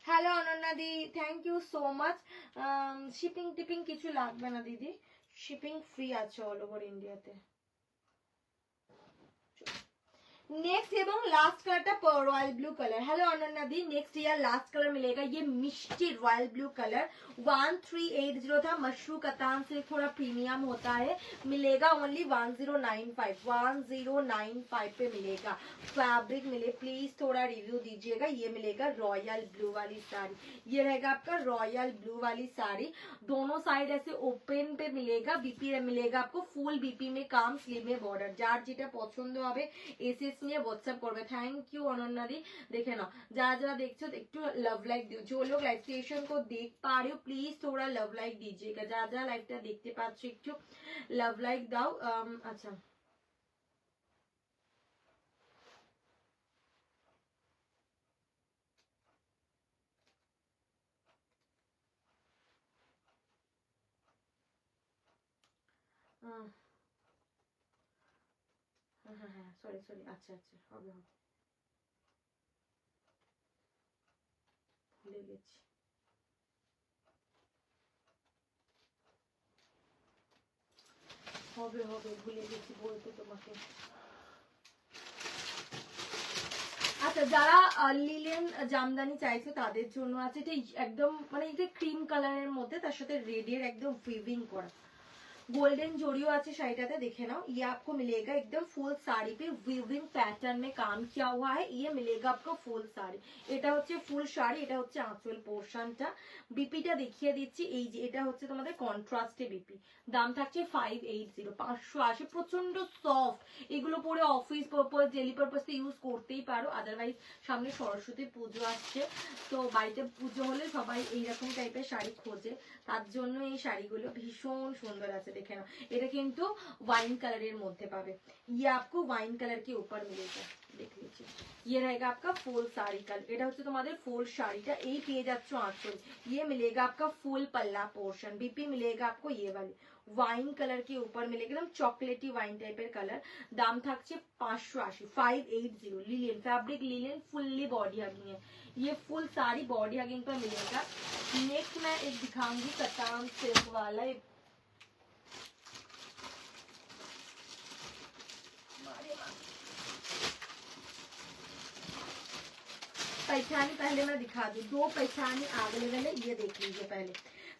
হ্যালো অনন্যা দি, thank you so much. Shipping টিপিং কিছু লাগবে না দিদি, শিপিং ফ্রি আছে অল ওভার ইন্ডিয়াতে। नेक्स्ट एवं लास्ट कलर था royal blue colour. Hello Ananya दी, नेक्स्ट ईयर लास्ट कलर मिलेगा ये मिष्टी रॉयल ब्लू कलर। 1380 था, मशरू कतान से थोड़ा प्रीमियम होता है, मिलेगा ओनली 1095 पे मिलेगा। फैब्रिक मिले प्लीज थोड़ा रिव्यू दीजिएगा। ये मिलेगा रॉयल ब्लू वाली साड़ी, ये रहेगा आपका रॉयल ब्लू वाली साड़ी, दोनों साइड ऐसे ओपन पे मिलेगा, बीपी मिलेगा आपको फुल बीपी में काम, स्लीव में बॉर्डर। जार जेटा पसंद হবে এসএস নিয়ে হোয়াটসঅ্যাপ করবে। থ্যাংক ইউ অনন্যা দি, দেখে নাও যারা যারা দেখছো একটু लव लाइक दियो, जो लोग लाइव सेशन को देख पा रहे हो प्लीज थोड़ा लव लाइक दीजिएगा। যারা যারা লাইভটা দেখতে পাচ্ছ একটু लव लाइक দাও। আচ্ছা হ্যাঁ হ্যাঁ সরি সরি, আচ্ছা আচ্ছা হবে হবে, ভুলে গেছি। হবে হবে ভুলে গেছি বলতে তোমাকে। আচ্ছা যারা লিলেন জামদানি চাইছো তাদের জন্য আছে, এটা একদম মানে এটা ক্রিম কালারের মধ্যে তার সাথে রেডের একদম উইভিং করা, गोल्डन जोड़ियो আছে শাড়িটাতে, দেখে নাও। ये आपको मिलेगा एकदम फुल साड़ी पे वीविंग पैटर्न में काम किया हुआ है, ये मिलेगा आपको फुल साड़ी। এটা হচ্ছে ফুল শাড়ি, এটা হচ্ছে আঁচল পোরশনটা। বিপিটা দেখিয়ে দিচ্ছি, এই যে এটা হচ্ছে তোমাদের কন্ট্রাস্টে বিপি, দাম থাকছে 580 580। প্রচন্ড সফট, এগুলো পরে অফিস পারপাস ডেলি পারপাসে ইউজ করতেই পারো। আদারওয়াইজ সামনে সরস্বতী পুজো আসছে, তো বাড়িতে পুজো হলে সবাই এইরকম টাইপের শাড়ি খোঁজে, তার জন্য এই শাড়িগুলো ভীষণ সুন্দর আছে। দেখে নাও এটা কিন্তু ওয়াইন কালারের মধ্যে পাবে, ये आपको वाइन कलर के ऊपर मिलेगा, देख लीजिए, ये रहेगा आपका फुल साड़ी का, এটা হচ্ছে তোমাদের ফুল শাড়িটা, এই পেয়ে যাচ্ছ আঁচল, ये मिलेगा आपका फुल पल्ला पोर्शन, बीपी मिलेगा आपको ये वाली वाइन कलर के ऊपर मिलेगा, एकदम चॉकलेटी वाइन टाइपेर कलर, दाम থাকছে 580, 580, Lillian fabric, Lillian fully body hugging है, ये फुल साड़ी बॉडी हगिंग पर मिलेगा। नेक्स्ट मैं एक दिखाऊंगी कतान सिल्क वाला, पैठानी पहले मैं दिखा दूं, 2 पैठानी अवेलेबल है, ये देख लीजिए पहले।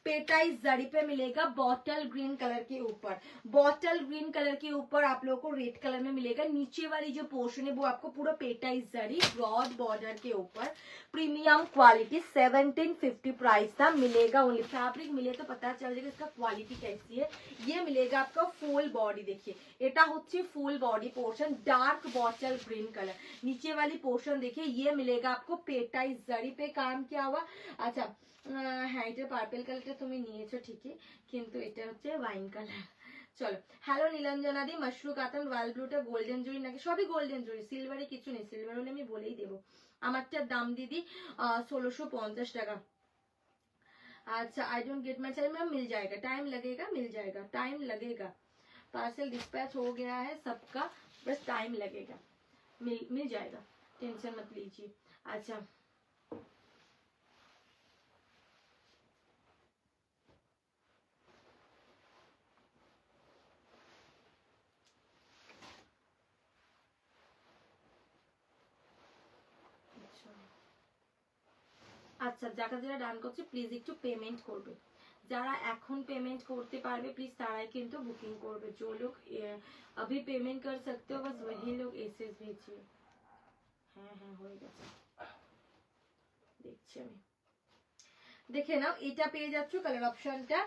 पेटाई जड़ी पे मिलेगा बॉटल ग्रीन कलर के ऊपर, बॉटल ग्रीन कलर के ऊपर आप लोगों को रेड कलर में मिलेगा, नीचे वाली जो पोर्शन है वो आपको पूरा पेटाई जड़ी ब्रॉड बॉर्डर के ऊपर, प्रीमियम क्वालिटी, 1750 प्राइस था, मिलेगा ओनली, फैब्रिक मिले तो पता चल जाएगा इसका क्वालिटी कैसी है। ये मिलेगा आपका फुल बॉडी, देखिए এটা হচ্ছে full body portion, dark bottle green colour, नीचे वाली पोर्शन देखिए, ये मिलेगा आपको पेटाई जड़ी पे काम किया हुआ। अच्छा হ্যাঁ, এটা পার্পল কালারটা তুমি নিয়েছো ঠিকই, কিন্তু এটা হচ্ছে ওয়াইন কালার। চলো, হ্যালো নীলাঞ্জনা দি, মাশরু কাতান ওয়াল ব্লুটা গোল্ডেন জুড়ি নাকি? সবই গোল্ডেন জুড়ি, সিলভারে কিছু নেই, সিলভার হলে আমি বলেই দেবো। আমারটার দাম দিদি 1650 টাকা। अच्छा, I don't get my size, ma'am मिल जाएगा, टाइम लगेगा, मिल जाएगा, टाइम लगेगा, पार्सल डिस्पैच हो गया है सबका, बस टाइम लगेगा, मिल जाएगा, टेंशन मत लीजिए। अच्छा আচ্ছা, যারা যারা ডান করছে প্লিজ একটু পেমেন্ট করবে, যারা এখন পেমেন্ট করতে পারবে প্লিজ তারাই কিন্তু বুকিং করবে, जो लोग अभी पेमेंट कर सकते हो बस वही लोग एसएस भेजिए। হ্যাঁ হ্যাঁ হয়ে গেছে, দেখছি আমি। देखे ना, এটা পেয়ে যাচ্ছ কালার অপশনটা,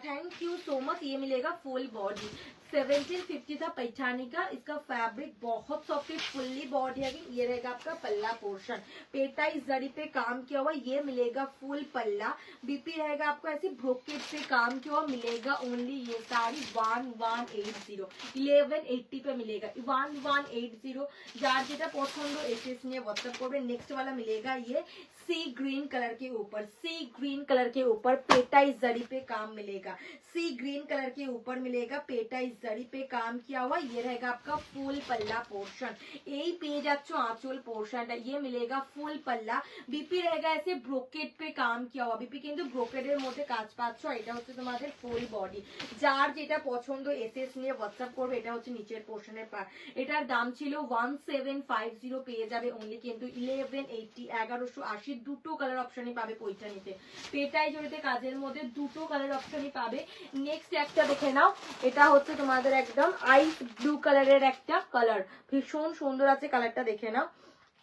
थैंक यू सो मच। ये मिलेगा फुल बॉडी, 1750 था पैठानी का, इसका फैब्रिक बहुत सॉफ्ट, फुल्ली बॉडी है, ये रहेगा आपका पल्ला पोर्शन, पेटाई जड़ी पे काम किया हुआ, ये मिलेगा फुल पल्ला, बीपी रहेगा आपको ऐसे ब्रोकेट पे काम किया हुआ, मिलेगा ओनली ये साड़ी 1180, 1180 पे मिलेगा, 1180। যার যেটা পছন্দ এসএস নিয়ে হোয়াটসঅ্যাপ করবে। नेक्स्ट वाला मिलेगा ये सी ग्रीन कलर के ऊपर, सी ग्रीन कलर के ऊपर पेटाई जड़ी पे काम मिलेगा, सी ग्रीन कलर के ऊपर मिलेगा पेटाई जड़ी पे काम किया हुआ, ये रहेगा आपका फुल पल्ला पोर्शन, यही पेज যাচ্ছ आंचल पोर्शन, ये मिलेगा फुल पल्ला, बीपी रहेगा ऐसे ब्रोकेट पे काम किया हुआ, बीपी কিন্তু ব্রোকেটের মধ্যে কাজ পাচ্ছ, এটা হচ্ছে তোমাদের ফুল বডি, যার যেটা পছন্দ এসএস নিয়ে হোয়াটসঅ্যাপ করবে, এটা হচ্ছে নিচের পোর্শনের পার, এটার দাম ছিল 1750, পেয়ে যাবে অনলি কিন্তু 1180, 1180, দুটো কালার অপশনই পাবে পৈঠানিতে, পেটাই জড়িতে কাজের মধ্যে দুটো কালার অপশনই পাবে। নেক্সট একটা দেখে নাও, এটা হচ্ছে তোমাদের একদম আইস ব্লু কালারের একটা কালার, ভীষণ সুন্দর আছে কালারটা, দেখে নাও,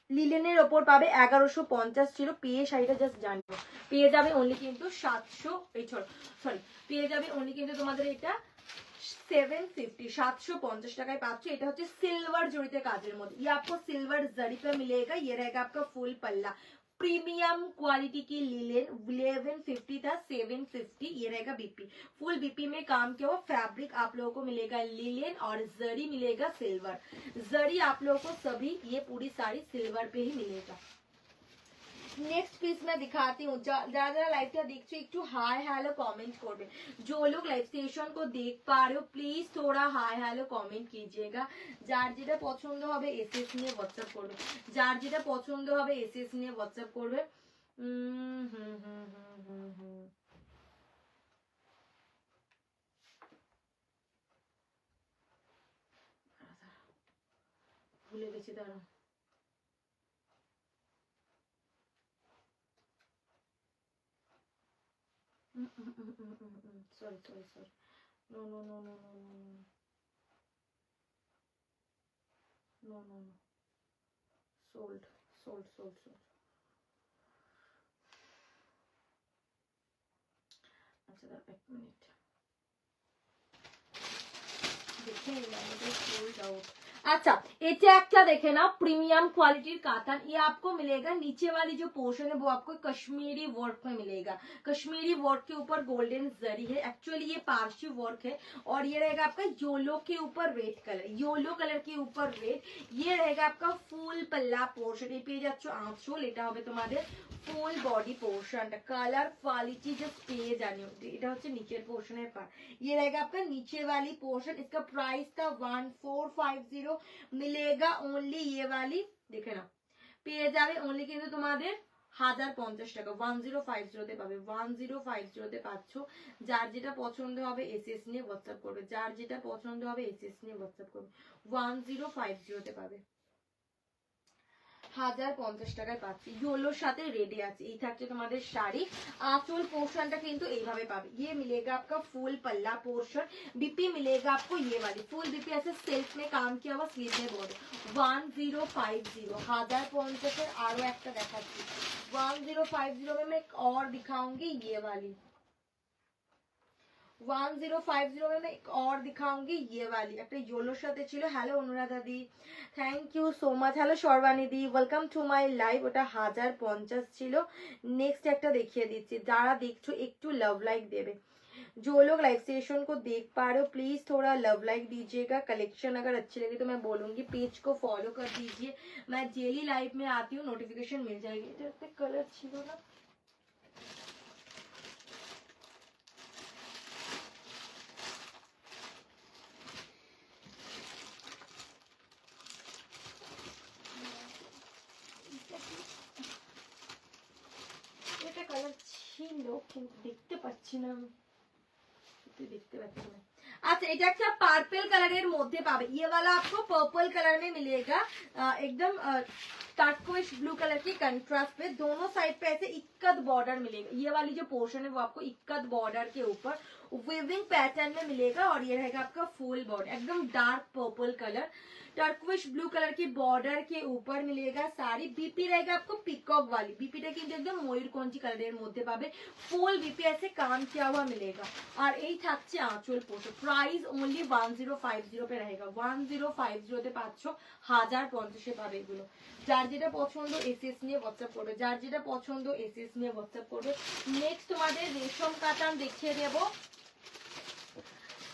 লিলেনের ওপর পাবে, 1150 ছিল, পেয়ে শাড়িটা জাস্ট জানবো, পেয়ে যাবে অনলি কিন্তু 700, এই সরি পেয়ে যাবে অনলি কিন্তু তোমাদের এটা 750, 750 টাকায় পাচ্ছ, এটা হচ্ছে সিলভার জড়িতে কাজের মধ্যে, ये आपको सिल्वर जड़ी पे मिलेगा, ये रहेगा आपका फुल पल्ला, प्रीमियम क्वालिटी की लिलेन, 1150 था, 750, ये रहेगा बीपी, फुल बीपी में काम किया हुआ, फैब्रिक आप लोगों को मिलेगा लिलेन और जरी मिलेगा सिल्वर, जरी आप लोगों को सभी ये पूरी साड़ी सिल्वर पे ही मिलेगा। नेक्स्ट पीस मैं दिखाती हूँ, যারা যারা লাইভটা দেখছো একটু হাই হ্যালো কমেंट করবে, जो लोग लाइव सेशन को देख पा रहे हो प्लीज थोड़ा हाई হ্যালো কমেंट कीजिएगा, যার যেটা পছন্দ হবে এসএস নিয়ে হোয়াটসঅ্যাপ করবে, যার যেটা পছন্দ হবে এসএস নিয়ে হোয়াটসঅ্যাপ করবে। ভুলে গেছি, দাঁড়াও, sorry, no, sold, अच्छा एक मिनट, देखे सोल्ड आउट, अच्छा এটা একটা দেখে ना प्रीमियम क्वालिटी कातन, ये आपको मिलेगा नीचे वाली जो पोर्शन है वो आपको कश्मीरी वर्क में मिलेगा। कश्मीरी वर्क के ऊपर गोल्डन जरी है, एक्चुअली ये पारसी वर्क है। और ये रहेगा आपका योलो के ऊपर रेड कलर, योलो कलर के ऊपर रेड। ये रहेगा आपका फुल पल्ला पोर्शन, ये পেয়ে যাচ্ছ আঁচল, এটা হবে তোমাদের ফুল বডি পোর্শনটা। কালার কোয়ালিটি জাস্ট পেয়ে জানিও, এটা হচ্ছে নিচের পোর্শনের পার্ট। ये रहेगा आपका नीचे वाली पोर्शन, इसका प्राइस था 1450 मिलेगा ओनली। ये वाली देखे ना পেয়ে যাবে ओनली কিন্তু তোমাদের 1050 টাকা 1050 পাবে, 1050 পাচ্ছ। যার যেটা পছন্দ হবে এসএস নিয়ে হোয়াটসঅ্যাপ করবে, যার যেটা পছন্দ হবে এসএস নিয়ে হোয়াটসঅ্যাপ করবে, 1050 পাবে। 1050 টাকায় পাচ্ছি। ইয়েলোর সাথে রেডে আছে, এই থাকছে তোমাদের শাড়ি। आंचल पोर्शनটা কিন্তু এইভাবে পাবে। ये मिलेगा आपका फुल पल्ला पोर्शन, बीपी मिलेगा आपको ये वाली फुल बीपी ऐसे सेल्फ में काम किया हुआ स्लीव में बोर्ड। 1050 1050 এর আরো একটা দেখাচ্ছি। 1050 में मैं एक और दिखाऊंगी ये वाली, 1050 में मैं एक और दिखाऊंगी ये वाली। একটা ইয়েলোর সাথে ছিল। হ্যালো অনুরাধা দি, thank you so much. Hello Sarbani দি, ওয়েলকাম টু মাই লাইভ। ওটা 1050 ছিল। নেক্সট একটা দেখিয়ে দিচ্ছি, যারা দেখছো একটু লাভ লাইক দেবে। जो लोग लाइव सेशन को देख पा रहे हो प्लीज थोड़ा लव लाइक दीजिएगा। कलेक्शन अगर अच्छी लगी तो मैं बोलूंगी पेज को फॉलो कर दीजिए, मैं डेली लाइव में आती हूँ, नोटिफिकेशन मिल जाएगी। कलर छिलो ना, এটা কালার ছিল কিন্তু দেখতে পাচ্ছি না আমি, দেখতে পাচ্ছি না। अच्छा এটা একটা পার্পল কালারের মধ্যে পাবে। ये वाला आपको पर्पल कलर में मिलेगा, एकदम टर्कोइश ब्लू कलर की कंट्रास्ट पे। दोनों साइड पे ऐसे इक्कत बॉर्डर मिलेगा। ये वाली जो पोर्शन है वो आपको इक्कत बॉर्डर के ऊपर वीविंग पैटर्न में मिलेगा। और ये रहेगा आपका फुल बॉर्डर एकदम dark purple colour, turquoise blue colour की बॉर्डर के ऊपर मिलेगा साड़ी। बीपी रहेगा आपको पिकॉक वाली, बीपीটা কিন্তু একদম ময়ূরকঞ্চি কালারের মধ্যে পাবে। ফুল बीपी ऐसे काम किया हुआ मिलेगा। और এই থাকছে আঁচল পোর্শন। प्राइस ओनली 1050 पे रहेगा, 1050 তে পাচ্ছ। 1050 পাবে এগুলো। যার যেটা পছন্দ এসএস নিয়ে হোয়াটসঅ্যাপ করবে, যার যেটা পছন্দ এসএস নিয়ে হোয়াটসঅ্যাপ করবে। নেক্সট তোমাদের রেশম কাতান দেখিয়ে দেবো,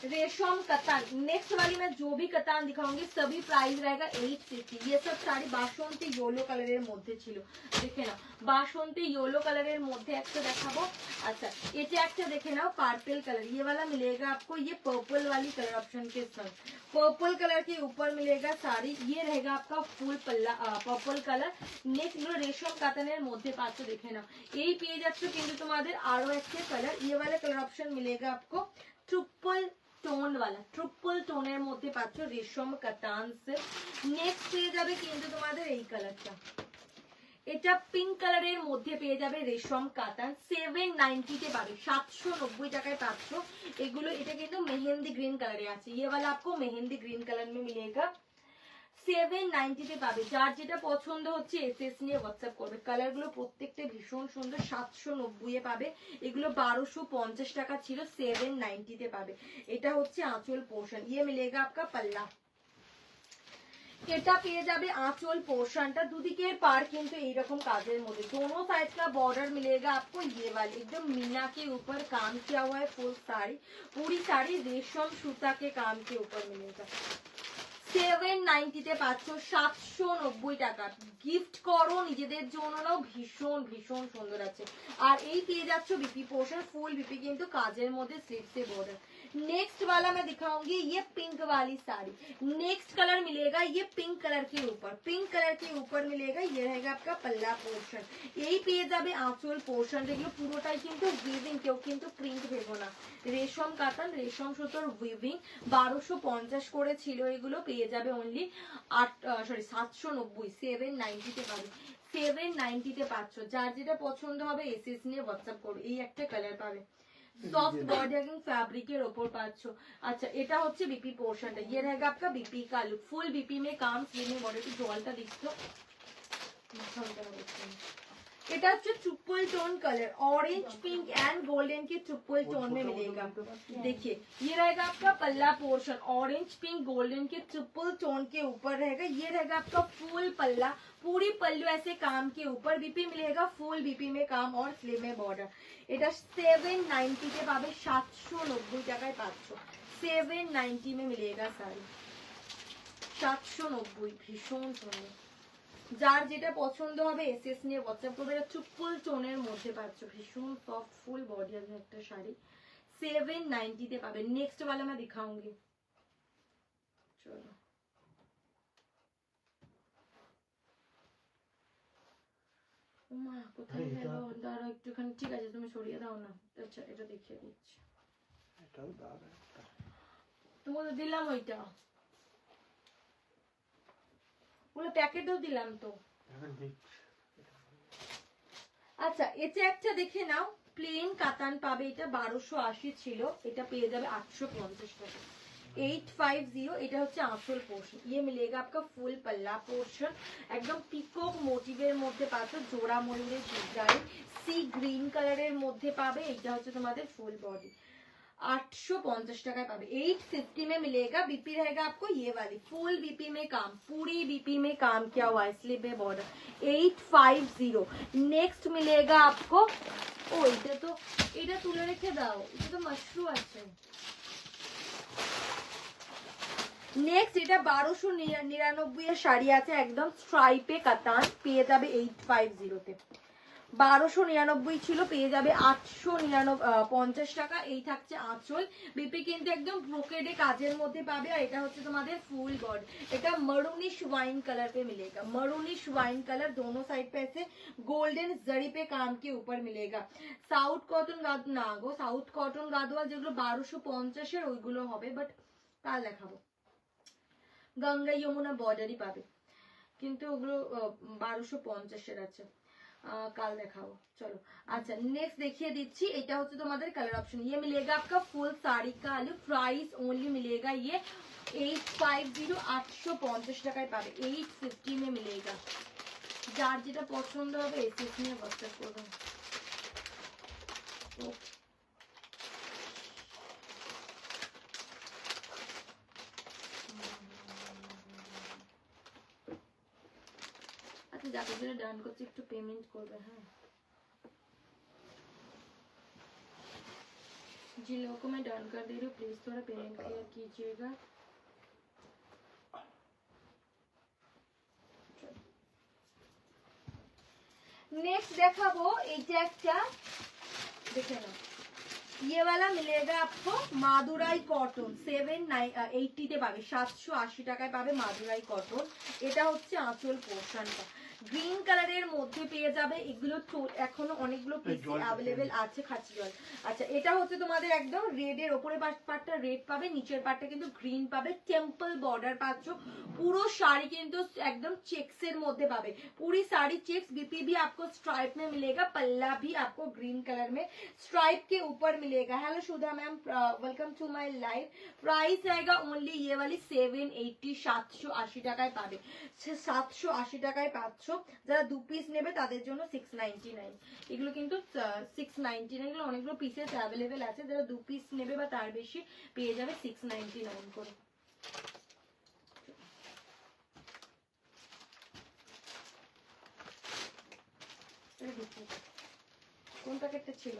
रेशम कतान। नेक्स्ट वाली मैं जो भी कतान दिखाऊंगी सभी प्राइस रहेगा 850। ये सब साड़ी बासंती येलो कलर मध्य छिलो, देखे ना बासंती येलो कलर मध्य একটা দেখাবো। अच्छा এটা একটা দেখে নাও पार्पल कलर, ये वाला मिलेगा आपको ये पर्पल वाली कलर ऑप्शन के साथ। पर्पल कलर के ऊपर मिलेगा साड़ी, ये रहेगा आपका फुल पल्ला पर्पल कलर। नेक्स्ट গুলো রেশম কাতানের মধ্যে পাচ্ছ, দেখে নাও এই পেয়ে যাচ্ছ। কিন্তু তোমাদের আরো একটা কালার, ये वाला कलर ऑप्शन मिलेगा आपको ट्रिपल টোন वाला, ট্রিপল টোনের মধ্যে পাচ্ছ রেশম কাতান সিল্ক। নেক্সট পেয়ে যাবে কিন্তু তোমাদের এই কালারটা, এটা পিঙ্ক কালারের মধ্যে পেয়ে যাবে রেশম কাতান। 790 তে পাবে, 790 টাকায় পাচ্ছ এগুলো। এটা কিন্তু মেহেন্দি গ্রিন কালারে আছে, ये वाला आपको मेहंदी ग्रीन कलर में मिलेगा। 790 তে পাবে। যার যেটা পছন্দ হচ্ছে এসএস নিয়ে হোয়াটসঅ্যাপ করবে। কালার গুলো প্রত্যেকটা ভীষণ সুন্দর। 790 এ পাবে এগুলো, 1250 টাকা ছিল, 790 তে পাবে। এটা হচ্ছে আঁচল পোর্শন, ये मिलेगा आपका पल्ला। এটা পেয়ে যাবে আঁচল পোর্শনটা, দুদিকের পার কিন্তু এইরকম কাজের মধ্যে। दोनों साइड का बॉर्डर मिलेगा आपको ये वाली, एकदम मीना के ऊपर काम किया हुआ है फुल साड़ी। पूरी साड़ी रेशम सूता के काम के ऊपर मिलेगा। 790 তে পাচ্ছ, 790 টাকা। গিফট করো নিজেদের জন্য, নাও ভীষণ ভীষণ সুন্দর আছে। আর এই পেয়ে যাচ্ছ বিপি পোর্শন, ফুল বিপি কিন্তু কাজের মধ্যে স্লিপ से बॉर्डर। नेक्स्ट वाला मैं दिखाऊंगी ये पिंक वाली साड़ी। नेक्स्ट कलर मिलेगा ये पिंक कलर के ऊपर, पिंक कलर के ऊपर मिलेगा। ये रहेगा आपका पल्ला पोर्शन, यही পেয়ে যাবে আঁচল পোর্শন। যেগুলো পুরোটাই কিন্তু উইভিং, কেউ কিন্তু প্রিন্ট ভেবো না। রেশম কাতান রেশম সুতোর উইভিং। 1250 করে ছিল এগুলো, পেয়ে যাবে অনলি 790, 790 তে পাবে। 790 তে পাচ্ছ। যার যেটা পছন্দ হবে এসএস নিয়ে হোয়াটসঅ্যাপ করবে। এই একটা কালার পাবে, सॉफ्ट बॉर्डरिंग फैब्रिकेर ओपर पाচ্ছ। अच्छा এটা হচ্ছে बीपी पोर्शनটা, ये रहेगा आपका बीपी का लुक। फुल बीपी में काम, स्लीव में बॉर्डर। की জলটা দিচ্ছ, এটা হচ্ছে triple tone colour, orange pink and golden के ट्रिपल टोन में मिलेगा। देखिए ये रहेगा आपका पल्ला पोर्शन, ऑरेंज पिंक गोल्डन के ट्रिपल टोन के ऊपर रहेगा। ये रहेगा आपका फुल पल्ला, पूरी पल्लू ऐसे काम के ऊपर बीपी मिलेगा, फुल बीपी में काम और स्लीव में बॉर्डर। এটা 790 তে পাবে, 790 টাকায় পাচ্ছ। 790 में मिलेगा साड़ी, 790, ভীষণ সুন্দর। যার যেটা পছন্দ হবে এসএস নিয়ে হোয়াটসঅ্যাপ করবে। এটা ট্রিপল টোনের মধ্যে পাচ্ছ, ভীষণ সফট ফুল বডি আছে একটা শাড়ি, 790 তে পাবে। नेक्स्ट वाला मैं दिखाऊंगी, চলো। ওমা কোথায় গেল, দাঁড়াও একটুখানি, ঠিক আছে তুমি সরিয়ে দাও না। আচ্ছা এটা দেখিয়ে দিচ্ছি, এটাও দাঁড়া একটা। তোমাকে দিলাম ওইটা, ওগুলো প্যাকেটও দিলাম তো। এখন দেখছি। আচ্ছা এটা একটা দেখে নাও, প্লেন কাতান পাবে, এটা 1280 ছিল, এটা পেয়ে যাবে 850 টাকা। 850, এটা হচ্ছে আঁচল পোর্শন। ये मिलेगा आपका फुल पल्ला पोर्शन, একদম পিকক মোটিভের মধ্যে পাচ্ছ, জোড়া ময়ূরের ডিজাইন, সি গ্রিন কালারের মধ্যে পাবে। এটা হচ্ছে তোমাদের ফুল বডি, 850 টাকায় পাবে। 850 में मिलेगा। बीपी रहेगा आपको ये वाली, फुल बीपी में काम, पूरी बीपी में काम किया हुआ है, स्लीव में बॉर्डर। 850। नेक्स्ट मिलेगा आपको, ओ এটা তুলে রেখে দাও, এটা তো মাশরু আছে। নেক্সট এটা 1299 এর শাড়ি আছে, একদম স্ট্রাইপে কাতান, পেয়ে যাবে 850 তে। 1299 ছিল, পেয়ে যাবে 850 টাকা। এই থাকছে আঁচল, বিপি কিন্তু একদম ব্রোকেডে কাজের মধ্যে পাবে। আর এটা হচ্ছে তোমাদের ফুল বডি, এটা मरूनिश वाइन कलर पे मिलेगा, मरूनिश वाइन कलर, दोनों साइड पे ऐसे गोल्डन जरी पे काम के ऊपर मिलेगा। साउथ कटन না গো, সাউথ কটন গাদোয়াল যেগুলো 1250 এর ওইগুলো হবে, বাট কাল দেখাবো। গঙ্গা যমুনা বর্ডারই পাবে, কিন্তু ওগুলো 1250 এর আছে, কাল দেখাবো। চলো আচ্ছা নেক্সট দেখিয়ে দিচ্ছি, এটা হচ্ছে তোমাদের কালার অপশন। ये मिलेगा आपका फुल साड़ी का लुक, प्राइस ओनली मिलेगा ये 850, 850 টাকায় পাবে। 850 में मिलेगा। যার যেটা পছন্দ হবে এসএস নিয়ে হোয়াটসঅ্যাপ করবেন। আচ্ছা যাকে যেটা ডান করছে একটু পেমেন্ট করবে, হ্যাঁ। जिन लोगों को मैं डन कर दे रही हूँ प्लीज थोड़ा पेमेंट क्लियर कीजिएगा। नेक्स्ट দেখাবো, এইটা একটা দেখে নাও। ये वाला मिलेगा आपको মাদুরাই কটন, 780 তে পাবে, 780 টাকায় পাবে মাদুরাই কটন। এটা হচ্ছে আঁচল পোর্শনটা, গ্রিন কালারের মধ্যে পেয়ে যাবে। এগুলো এখনো অনেকগুলো পিস अवेलेबल আছে, খাচ্ছি জল। আচ্ছা এটা হচ্ছে তোমাদের একদম রেড এর উপরে পার্টটা রেড পাবে, নিচের পার্টটা কিন্তু গ্রিন পাবে, টেম্পল বর্ডার পাচ্ছ। পুরো শাড়ি কিন্তু একদম চেক্স এর মধ্যে পাবে, पूरी साड़ी चेक्स। बीपी भी आपको स्ट्राइप में मिलेगा, पल्ला भी आपको ग्रीन कलर में स्ट्राइप के ऊपर मिलेगा। Hello Sudha ma'am, welcome to my live. Price रहेगा ओनली ये वाली 780, 780 টাকায় পাবে, 780 টাকায় পাচ্ছ। যারা দু পিস নেবে তাদের জন্য 699। এগুলো কিন্তু 699, এগুলো অনেকগুলো পিসেস অ্যাভেলেবেল আছে। যারা দু পিস নেবে বা তার বেশি পেয়ে যাবে 699 করে। কোন প্যাকেটটা ছিল?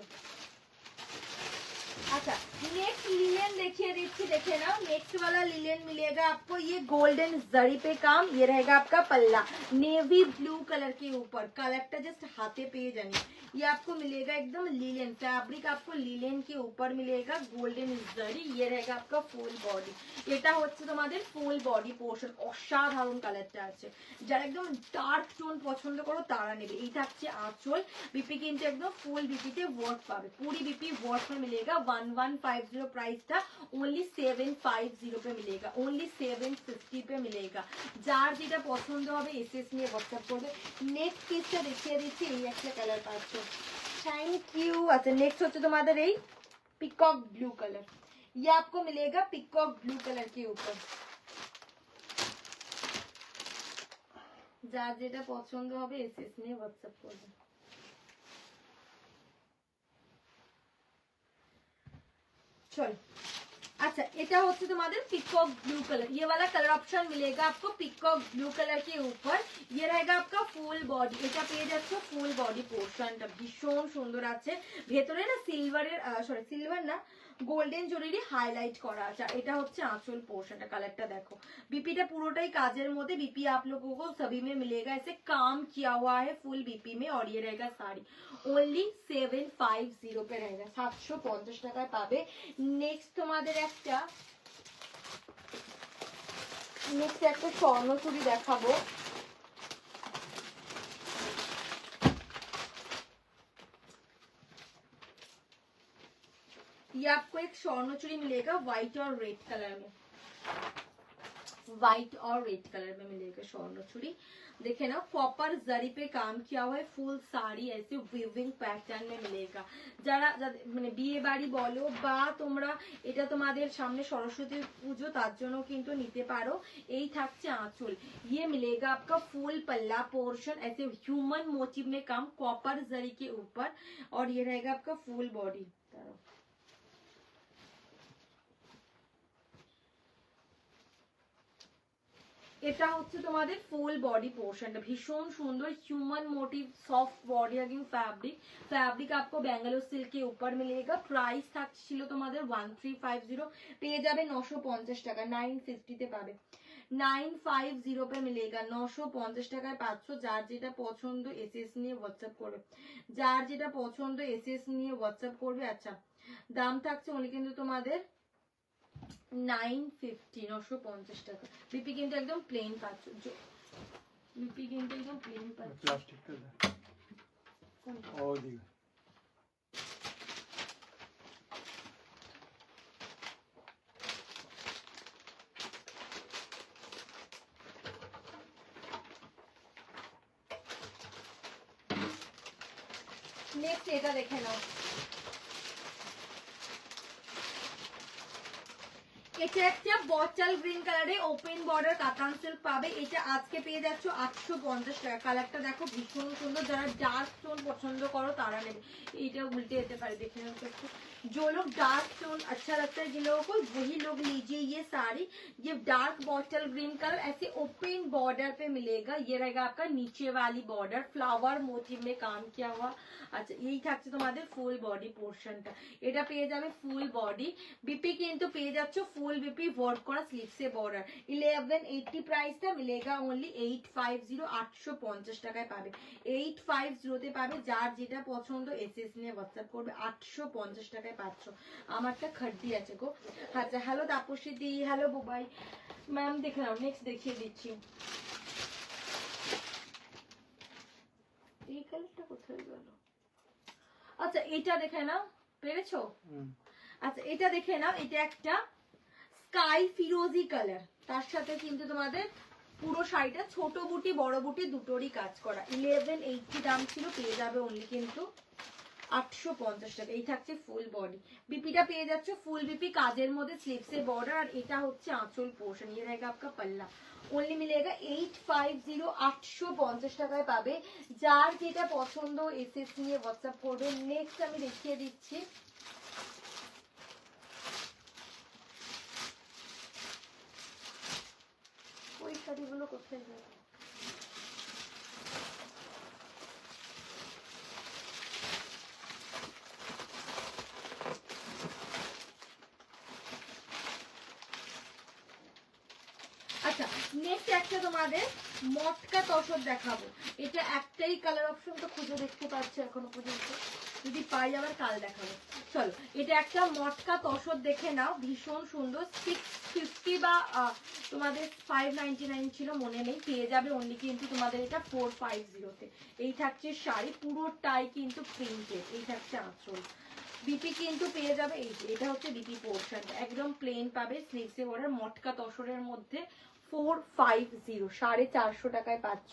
अच्छा नेक्स्ट लिलेन देखिए दीप्ति, देखे ना। नेक्स्ट वाला लिलेन मिलेगा आपको, ये गोल्डन जरी पे काम। ये रहेगा आपका पल्ला, नेवी ब्लू कलर के ऊपर, कलरটা जस्ट हाथे पे जानी। ये आपको मिलेगा एकदम लिलेन फैब्रिक, आपको लिलेन के ऊपर मिलेगा गोल्डन जरी। ये रहेगा आपका फुल बॉडी, এটা হচ্ছে তোমাদের ফুল বডি পোর্শন। অসাধারণ কালারটা আছে, যারা একদম ডার্ক টোন পছন্দ করো তারা নেবে। এই থাকছে আঁচল, বিপি কিন্তু একদম ফুল বিপিতে ওয়ার্ক পাবে, पूरी बीपी वर्क में मिलेगा। 1150 प्राइस था, ओनली 750 पे मिलेगा, ओनली 750 पे मिलेगा। যার যেটা পছন্দ হবে এসএস নিয়ে হোয়াটসঅ্যাপ করবে। নেক্সট পিসটা দেখিয়ে দিচ্ছি, এই একটা কালার পাচ্ছ, থ্যাংক ইউ। আচ্ছা নেক্সট হচ্ছে তোমাদের এই পিকক ব্লু কালার। ये आपको मिलेगा पिकॉक ब्लू कलर के ऊपर। যার যেটা পছন্দ হবে এসএস নিয়ে হোয়াটসঅ্যাপ করবে। चलो अच्छा এটা হচ্ছে তোমাদের পিকক ब्लू कलर, ये वाला कलर ऑप्शन मिलेगा आपको पिकॉक ब्लू कलर के ऊपर। ये रहेगा आपका ফুল বডি, এটা পেয়ে যাচ্ছ ফুল বডি পোর্শনটা ভীষণ সুন্দর আছে। ভেতরে না সিলভারের সরি সিলভার না গোল্ডেন জরিরই হাইলাইট করা আছে। এটা হচ্ছে আঁচল পোর্শনটা, কালারটা দেখো। बीपीটা পুরোটাই কাজের মধ্যে। बीपी आप लोगों को सभी में मिलेगा, ऐसे काम किया हुआ है फुल बीपी में। और ये रहेगा साड़ी ओनली 750 पे रहेगा, 750 টাকায় পাবে। নেক্সট তোমাদের একটা স্বর্ণ চুড়ি দেখাবো। ये आपको एक स्वर्ण चूड़ी मिलेगा व्हाइट और रेड कलर में, व्हाइट और रेड कलर में मिलेगा स्वर्ण चूड़ी। देखे ना कॉपर जरी पे काम किया हुआ है, फुल साड़ी ऐसे वीविंग पैटर्न में मिलेगा। যারা মানে বিয়ে বাড়ি বলো বা তোমরা এটা তোমাদের সামনে সরস্বতী পুজো তার জন্য কিন্তু নিতে পারো। এই থাকছে আঁচল। ये मिलेगा आपका फुल पल्ला पोर्शन, ऐसे ह्यूमन मोटिव में काम कॉपर जरी के ऊपर। और ये रहेगा आपका फुल बॉडी। এটা হচ্ছে তোমাদের ফুল বডি পোর্শনটা ভীষণ সুন্দর human motive soft body again fabric आपको बेंगलोर सिल्क के ऊपर मिलेगा। प्राइस থাকছিল তোমাদের 1350, পেয়ে যাবে 950 টাকা। 950 তে পাবে, 950 पे मिलेगा, 950 টাকায় পাচ্ছ। যার যেটা পছন্দ এসএস নিয়ে হোয়াটসঅ্যাপ করবে, যার যেটা পছন্দ এসএস নিয়ে হোয়াটসঅ্যাপ করবে। আচ্ছা দাম থাকছে অনলি কিন্তু তোমাদের 950, 950 টাকা। बीपी কিন্তু একদম প্লেন পাচ্ছ, बीपी কিন্তু একদম প্লেন পাচ্ছ। प्लास्टिक का दे ओ दी নেক্সট এটা দেখে নাও। এটা একটা বটল গ্রিন কালারে ওপেন বর্ডার কাতান সিল্ক পাবে। এটা আজকে পেয়ে যাচ্ছ 850 টাকা। কালারটা দেখো ভীষণ সুন্দর, যারা ডার্ক টোন পছন্দ করো তারা নেবে। এটা উল্টে যেতে পারে, দেখে নাও একটু। जो लोग डार्क टोन अच्छा लगता है जिन लोगों को, वही लोग लीजिए ये साड़ी। ये डार्क बॉटल ग्रीन कलर ऐसे ओपन बॉर्डर पे मिलेगा। ये रहेगा आपका नीचे वाली बॉर्डर, फ्लावर मोटिव में काम किया हुआ। আচ্ছা এই থাকছে তোমাদের ফুল বডি পোর্শনটা। এটা পেয়ে যাবে ফুল বডি। बीपी কিন্তু পেয়ে যাচ্ছ ফুল बीपी ওয়ার্ক করা স্লিভসে বর্ডার। 1180 প্রাইসটা মিলেগা অনলি 850, 850 টাকায় পাবে। 850 তে পাবে। যার যেটা পছন্দ এসএস নিয়ে হোয়াটসঅ্যাপ করবে। 850 টাকায় পাচ্ছ। আমারটা খড্ডি আছে গো। আচ্ছা হ্যালো তাপসী দি, হ্যালো বুবাই ম্যাম, দেখে নাও নেক্সট দেখিয়ে দিচ্ছি। এই কালারটা কোথায় গেল? আচ্ছা এটা দেখে নাও, পেরেছো? আচ্ছা এটা দেখে নাও, এটা একটা স্কাই ফিরোজি কালার, তার সাথে কিন্তু তোমাদের পুরো শাড়িটা ছোট বুটি বড় বুটি দুটোরই কাজ করা। 1180 দাম ছিল, পেয়ে যাবে অনলি কিন্তু 850 টাকা। এই থাকছে ফুল বডি। बीपीটা পেয়ে যাচ্ছ ফুল बीपी কাজের মধ্যে স্লিভসে বর্ডার। আর এটা হচ্ছে আঁচল পোর্শন। ये रहेगा आपका पल्ला, ओनली मिलेगा 850, 850 টাকায় পাবে। যার যেটা পছন্দ এসএস নিয়ে হোয়াটসঅ্যাপ করবে। নেক্সট আমি দেখিয়ে দিচ্ছি ওই শাড়িগুলো কোথায় গেল? আচ্ছা নেক্সট একটা তোমাদের মটকা তসর দেখাবো। এটা একটাই কালার অপশন তো খুঁজে দেখতে পাচ্ছি এখনো পর্যন্ত, যদি পাই আবার কাল দেখাবো। চলো এটা একটা মটকা তসর দেখে নাও, ভীষণ সুন্দর। 650 বা তোমাদের 599 ছিল মনে নেই, পেয়ে যাবে অনলি কিন্তু তোমাদের এটা 450 তে। এই থাকছে শাড়ি, পুরোটাই কিন্তু প্রিন্টেড। এই থাকছে আঁচল। बीपी কিন্তু পেয়ে যাবে এই যে, এটা হচ্ছে बीपी পোর্শনটা একদম প্লেন পাবে। স্লিভসে বর্ডার মটকা তসরের মধ্যে 450, 450 টাকায় পাচ্ছ।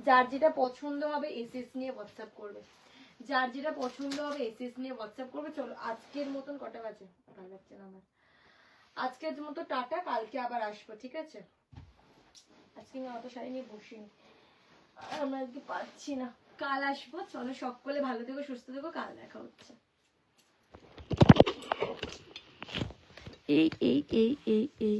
যার যেটা পছন্দ হবে এসএস নিয়ে হোয়াটসঅ্যাপ করবে। যার যেটা পছন্দ হবে এসএস নিয়ে হোয়াটসঅ্যাপ করবে। চলো আজকের মতন কটা বাজে ভালো লাগছে না আমার, আজকের মতো টাটা, কালকে আবার আসবো ঠিক আছে। আজকে আমি অত শাড়ি নিয়ে বসিনি, আমরা আজকে পাচ্ছি না, কাল আসবো। চলো সকলে ভালো থেকো সুস্থ থেকো, কাল দেখা হচ্ছে। এই